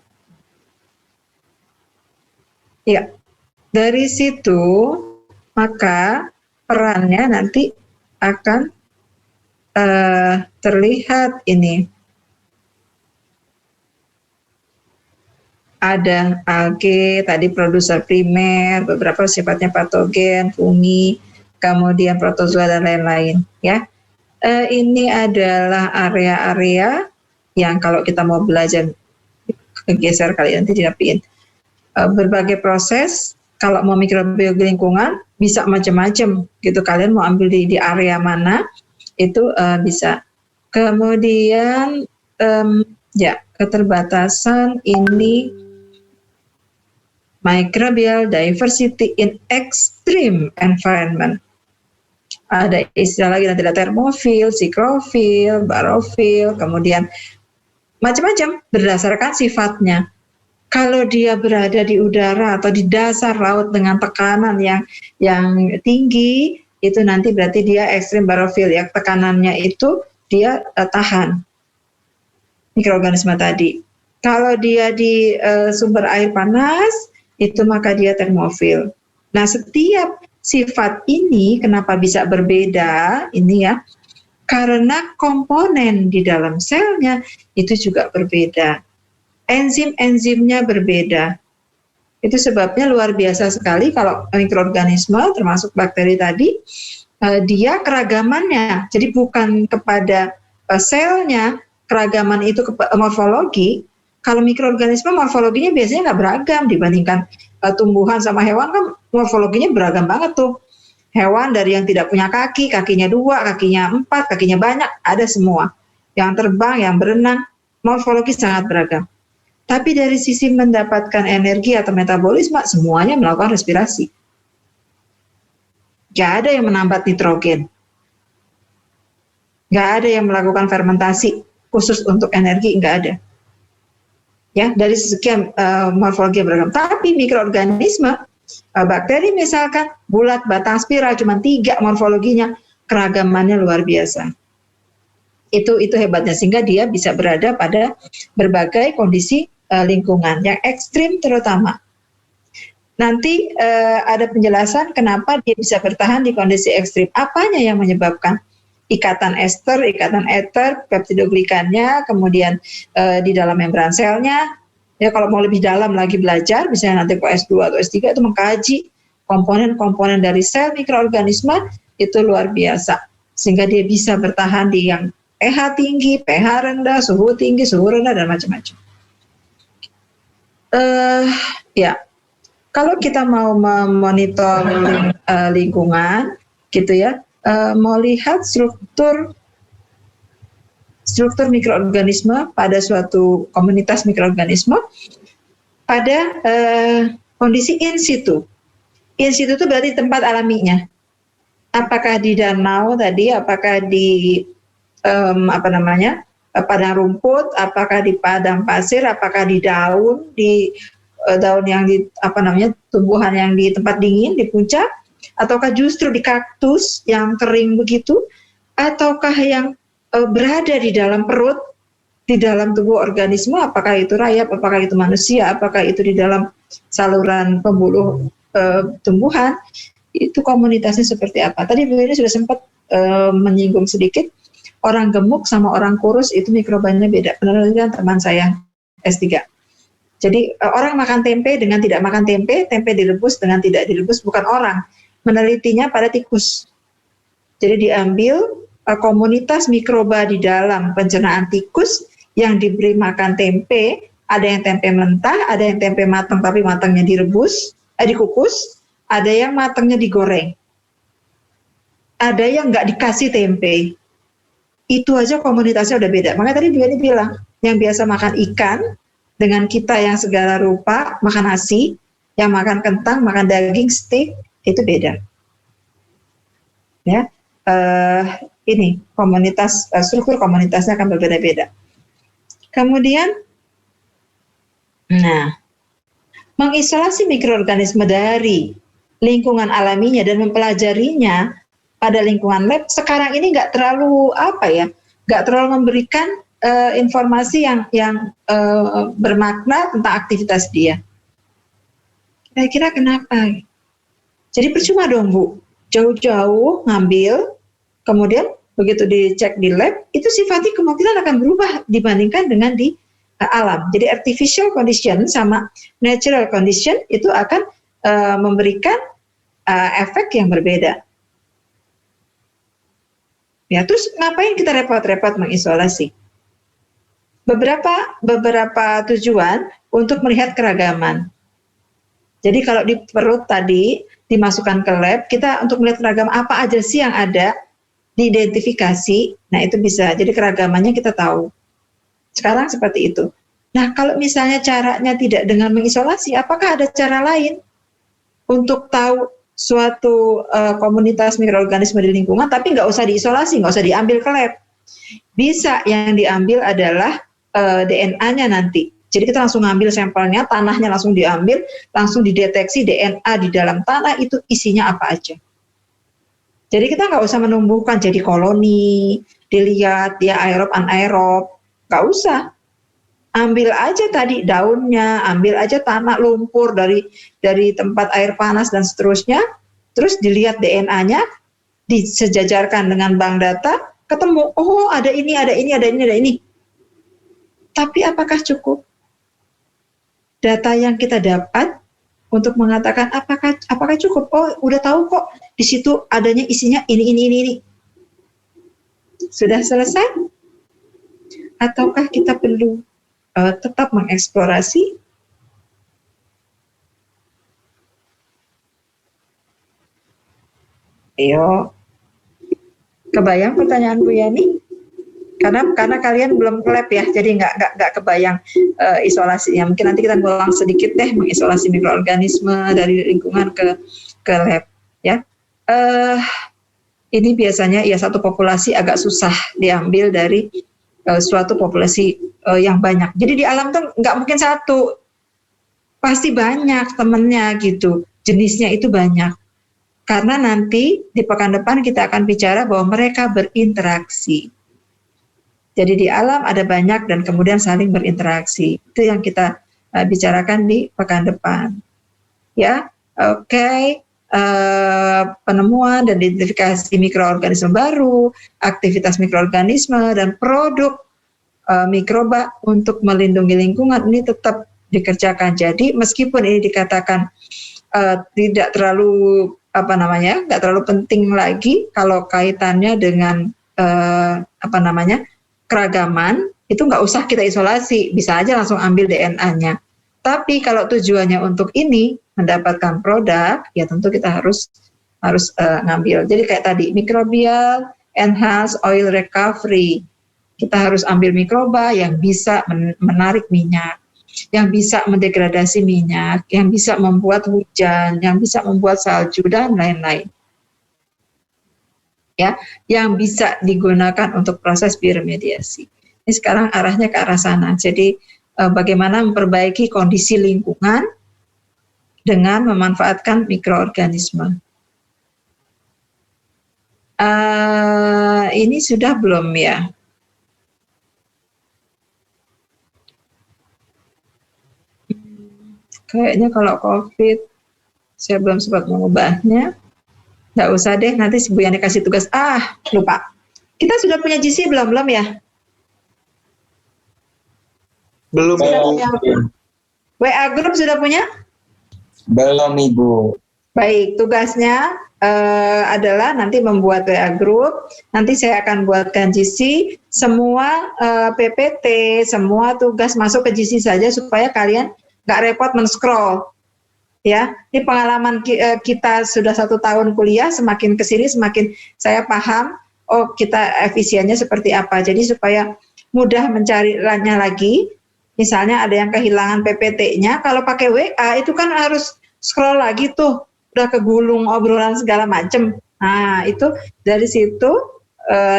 Ya. Dari situ, maka perannya nanti akan terlihat ini. Ada alge, tadi produser primer, beberapa sifatnya patogen, fungi, kemudian protozoa dan lain-lain. Ya, ini adalah area-area yang kalau kita mau belajar, geser kali nanti dirapiin. Berbagai proses, kalau mau mikrobiologi lingkungan bisa macam-macam gitu. Kalian mau ambil di area mana itu bisa. Kemudian ya, keterbatasan ini microbial diversity in extreme environment. Ada istilah lagi nanti, ada termofil, siklofil, barofil, kemudian macam-macam berdasarkan sifatnya. Kalau dia berada di udara atau di dasar laut dengan tekanan yang tinggi, itu nanti berarti dia ekstrim barofil, ya, tekanannya itu dia tahan mikroorganisme tadi. Kalau dia di sumber air panas, itu maka dia termofil. Nah, setiap sifat ini kenapa bisa berbeda ini ya, karena komponen di dalam selnya itu juga berbeda. Enzim-enzimnya berbeda. Itu sebabnya luar biasa sekali kalau mikroorganisme termasuk bakteri tadi, dia keragamannya. Jadi bukan kepada selnya, keragaman itu morfologi. Kalau mikroorganisme morfologinya biasanya nggak beragam dibandingkan tumbuhan sama hewan, kan morfologinya beragam banget tuh. Hewan dari yang tidak punya kaki, kakinya 2, kakinya 4, kakinya banyak, ada semua. Yang terbang, yang berenang, morfologi sangat beragam. Tapi dari sisi mendapatkan energi atau metabolisme, semuanya melakukan respirasi. Nggak ada yang menambat nitrogen. Nggak ada yang melakukan fermentasi khusus untuk energi, nggak ada. Ya, dari sekian morfologi beragam. Tapi mikroorganisme, bakteri misalkan, bulat, batang, spiral, cuma 3 morfologinya, keragamannya luar biasa. Itu hebatnya, sehingga dia bisa berada pada berbagai kondisi lingkungan, yang ekstrim terutama. Nanti ada penjelasan kenapa dia bisa bertahan di kondisi ekstrim. Apanya yang menyebabkan? Ikatan ester, ikatan eter, peptidoglikannya, kemudian di dalam membran selnya. Ya, kalau mau lebih dalam lagi belajar, misalnya nanti ke S2 atau S3 itu mengkaji komponen-komponen dari sel mikroorganisme, itu luar biasa. Sehingga dia bisa bertahan di yang pH tinggi, pH rendah, suhu tinggi, suhu rendah, dan macam-macam. Ya, kalau kita mau memonitor lingkungan, gitu ya, mau lihat struktur mikroorganisme pada suatu komunitas mikroorganisme pada kondisi in situ. In situ itu berarti tempat alaminya. Apakah di danau tadi, apakah di padang rumput, apakah di padang pasir, apakah di daun yang di tumbuhan yang di tempat dingin di puncak, ataukah justru di kaktus yang kering begitu, ataukah yang berada di dalam perut, di dalam tubuh organisme, apakah itu rayap, apakah itu manusia, apakah itu di dalam saluran pembuluh tumbuhan, itu komunitasnya seperti apa. Tadi Bu ini sudah sempat menyinggung sedikit, orang gemuk sama orang kurus itu mikrobanya beda. Penelitian teman saya S3. Jadi orang makan tempe dengan tidak makan tempe, tempe direbus dengan tidak direbus, bukan orang. Menelitinya pada tikus. Jadi diambil komunitas mikroba di dalam pencernaan tikus yang diberi makan tempe, ada yang tempe mentah, ada yang tempe matang tapi matangnya dikukus, ada yang matangnya digoreng, ada yang nggak dikasih tempe. Itu aja komunitasnya udah beda. Makanya tadi Bu Yani bilang, yang biasa makan ikan dengan kita yang segala rupa makan nasi, yang makan kentang, makan daging, steak, itu beda. Ya, ini komunitas, struktur komunitasnya akan berbeda-beda. Kemudian, mengisolasi mikroorganisme dari lingkungan alaminya dan mempelajarinya pada lingkungan lab sekarang ini nggak terlalu nggak terlalu memberikan informasi yang bermakna tentang aktivitas dia. Kira-kira kenapa? Jadi percuma dong Bu, jauh-jauh ngambil, kemudian begitu dicek di lab, itu sifatnya kemungkinan akan berubah dibandingkan dengan di alam. Jadi artificial condition sama natural condition itu akan memberikan efek yang berbeda. Ya, terus ngapain kita repot-repot mengisolasi? Beberapa tujuan untuk melihat keragaman. Jadi kalau di perut tadi dimasukkan ke lab, kita untuk melihat keragaman apa aja sih yang ada, diidentifikasi, nah itu bisa. Jadi keragamannya kita tahu. Sekarang seperti itu. Nah, kalau misalnya caranya tidak dengan mengisolasi, apakah ada cara lain untuk tahu suatu komunitas mikroorganisme di lingkungan, tapi nggak usah diisolasi, nggak usah diambil ke lab. Bisa, yang diambil adalah DNA-nya nanti. Jadi kita langsung ngambil sampelnya, tanahnya langsung diambil, langsung dideteksi DNA di dalam tanah itu isinya apa aja. Jadi kita nggak usah menumbuhkan jadi koloni, dilihat ya aerob, anaerob, nggak usah. Ambil aja tadi daunnya, ambil aja tanah lumpur dari tempat air panas dan seterusnya, terus dilihat DNA-nya, disejajarkan dengan bank data, ketemu, oh ada ini, ada ini, ada ini, ada ini. Tapi apakah cukup? Data yang kita dapat untuk mengatakan apakah cukup? Oh, udah tahu kok di situ adanya isinya ini. Sudah selesai? Ataukah kita perlu tetap mengeksplorasi? Ayo, kebayang pertanyaan Bu Yani? Karena kalian belum ke lab ya, jadi nggak kebayang isolasinya. Mungkin nanti kita ngulang sedikit deh mengisolasi mikroorganisme dari lingkungan ke lab ya. Ini biasanya ya satu populasi agak susah diambil dari suatu populasi yang banyak. Jadi di alam tuh nggak mungkin satu, pasti banyak temennya gitu, jenisnya itu banyak. Karena nanti di pekan depan kita akan bicara bahwa mereka berinteraksi. Jadi di alam ada banyak dan kemudian saling berinteraksi. Itu yang kita bicarakan di pekan depan. Ya, oke. Penemuan dan identifikasi mikroorganisme baru, aktivitas mikroorganisme dan produk mikroba untuk melindungi lingkungan ini tetap dikerjakan. Jadi meskipun ini dikatakan tidak terlalu nggak terlalu penting lagi kalau kaitannya dengan keragaman, itu nggak usah kita isolasi, bisa aja langsung ambil DNA-nya. Tapi kalau tujuannya untuk ini mendapatkan produk, ya tentu kita harus ngambil. Jadi kayak tadi microbial enhanced oil recovery, kita harus ambil mikroba yang bisa menarik minyak, yang bisa mendegradasi minyak, yang bisa membuat hujan, yang bisa membuat salju dan lain-lain. Ya, yang bisa digunakan untuk proses bioremediasi. Ini sekarang arahnya ke arah sana. Jadi bagaimana memperbaiki kondisi lingkungan dengan memanfaatkan mikroorganisme. Ini sudah belum ya? Kayaknya kalau COVID saya belum sempat mengubahnya. Nggak usah deh, nanti Bu Yani kasih tugas. Lupa. Kita sudah punya GC belum ya?
Belum.
WA group sudah punya?
Belum Ibu.
Baik, tugasnya adalah nanti membuat WA group. Nanti saya akan buatkan GC. Semua PPT, semua tugas masuk ke GC saja supaya kalian nggak repot men-scroll. Ya, ini pengalaman kita sudah 1 tahun kuliah. Semakin kesini semakin saya paham. Oh, kita efisiennya seperti apa. Jadi supaya mudah mencarinya lagi. Misalnya ada yang kehilangan PPT-nya. Kalau pakai WA itu kan harus scroll lagi tuh. Udah kegulung obrolan segala macam. Nah, itu dari situ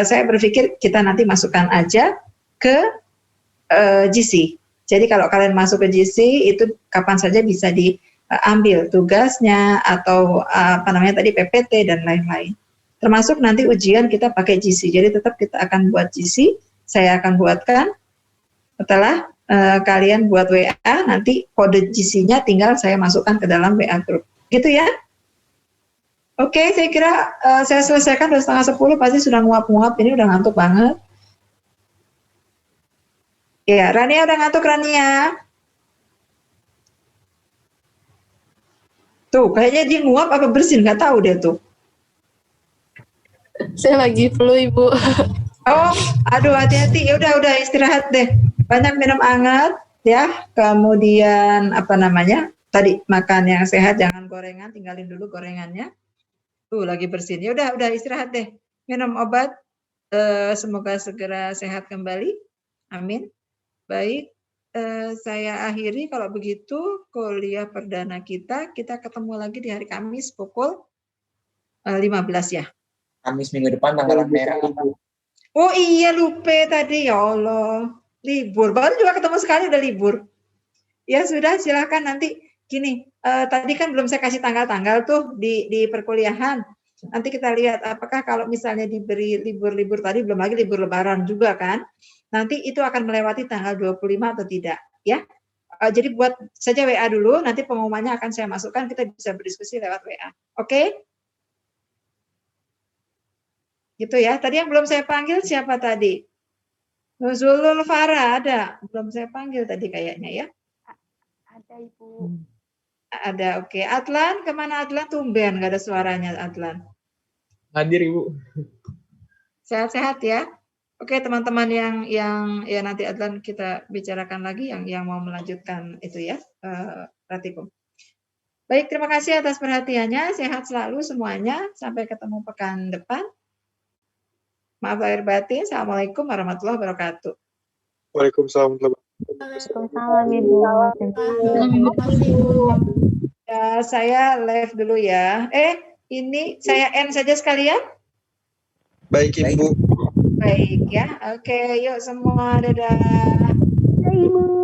saya berpikir kita nanti masukkan aja ke GC. Jadi kalau kalian masuk ke GC itu kapan saja bisa diambil tugasnya atau tadi PPT dan lain-lain. Termasuk nanti ujian kita pakai GC. Jadi tetap kita akan buat GC. Saya akan buatkan setelah kalian buat WA, nanti kode GC-nya tinggal saya masukkan ke dalam WA group. Gitu ya. Oke, saya kira saya selesaikan udah 9:30, pasti sudah nguap-nguap, ini udah ngantuk banget. Ya, Rania udah ngantuk, Rania. Tuh, kayaknya dia nguap apa bersin, nggak tahu deh tuh.
Saya lagi flu, Ibu.
Oh, aduh hati-hati, ya udah istirahat deh. Banyak minum hangat, ya. Kemudian tadi makan yang sehat, jangan gorengan, tinggalin dulu gorengannya. Tuh lagi bersin. Ya udah istirahat deh. Minum obat. Semoga segera sehat kembali. Amin. Baik. Saya akhiri kalau begitu kuliah perdana kita ketemu lagi di hari Kamis pukul 15 ya.
Kamis minggu depan tanggal merah.
Oh iya, lupa tadi, ya Allah. Libur. Baru juga ketemu sekali udah libur. Ya sudah, silakan nanti. Gini, tadi kan belum saya kasih tanggal-tanggal tuh di perkuliahan. Nanti kita lihat apakah kalau misalnya diberi libur-libur tadi, belum lagi libur lebaran juga kan. Nanti itu akan melewati tanggal 25 atau tidak, ya. Jadi buat saja WA dulu, nanti pengumumannya akan saya masukkan, kita bisa berdiskusi lewat WA. Oke? Gitu ya. Tadi yang belum saya panggil siapa tadi? Nuzulul Farah ada. Belum saya panggil tadi kayaknya ya.
Ada, Ibu.
Ada, oke. Adlan, kemana Adlan? Tumben, nggak ada suaranya Adlan.
Hadir, Ibu.
Sehat-sehat ya. Oke, teman-teman yang ya nanti Adlan kita bicarakan lagi yang mau melanjutkan itu ya, praktikum. Baik, terima kasih atas perhatiannya. Sehat selalu semuanya. Sampai ketemu pekan depan. Maaf lahir batin. Assalamualaikum warahmatullahi wabarakatuh.
Waalaikumsalam.
Waalaikumsalam, Ibu.
Terima kasih, Ibu.
Ya, saya live dulu ya. Ini saya end saja sekalian.
Baik, Ibu.
Baik ya. Oke, yuk semua. Dadah.
Ibu.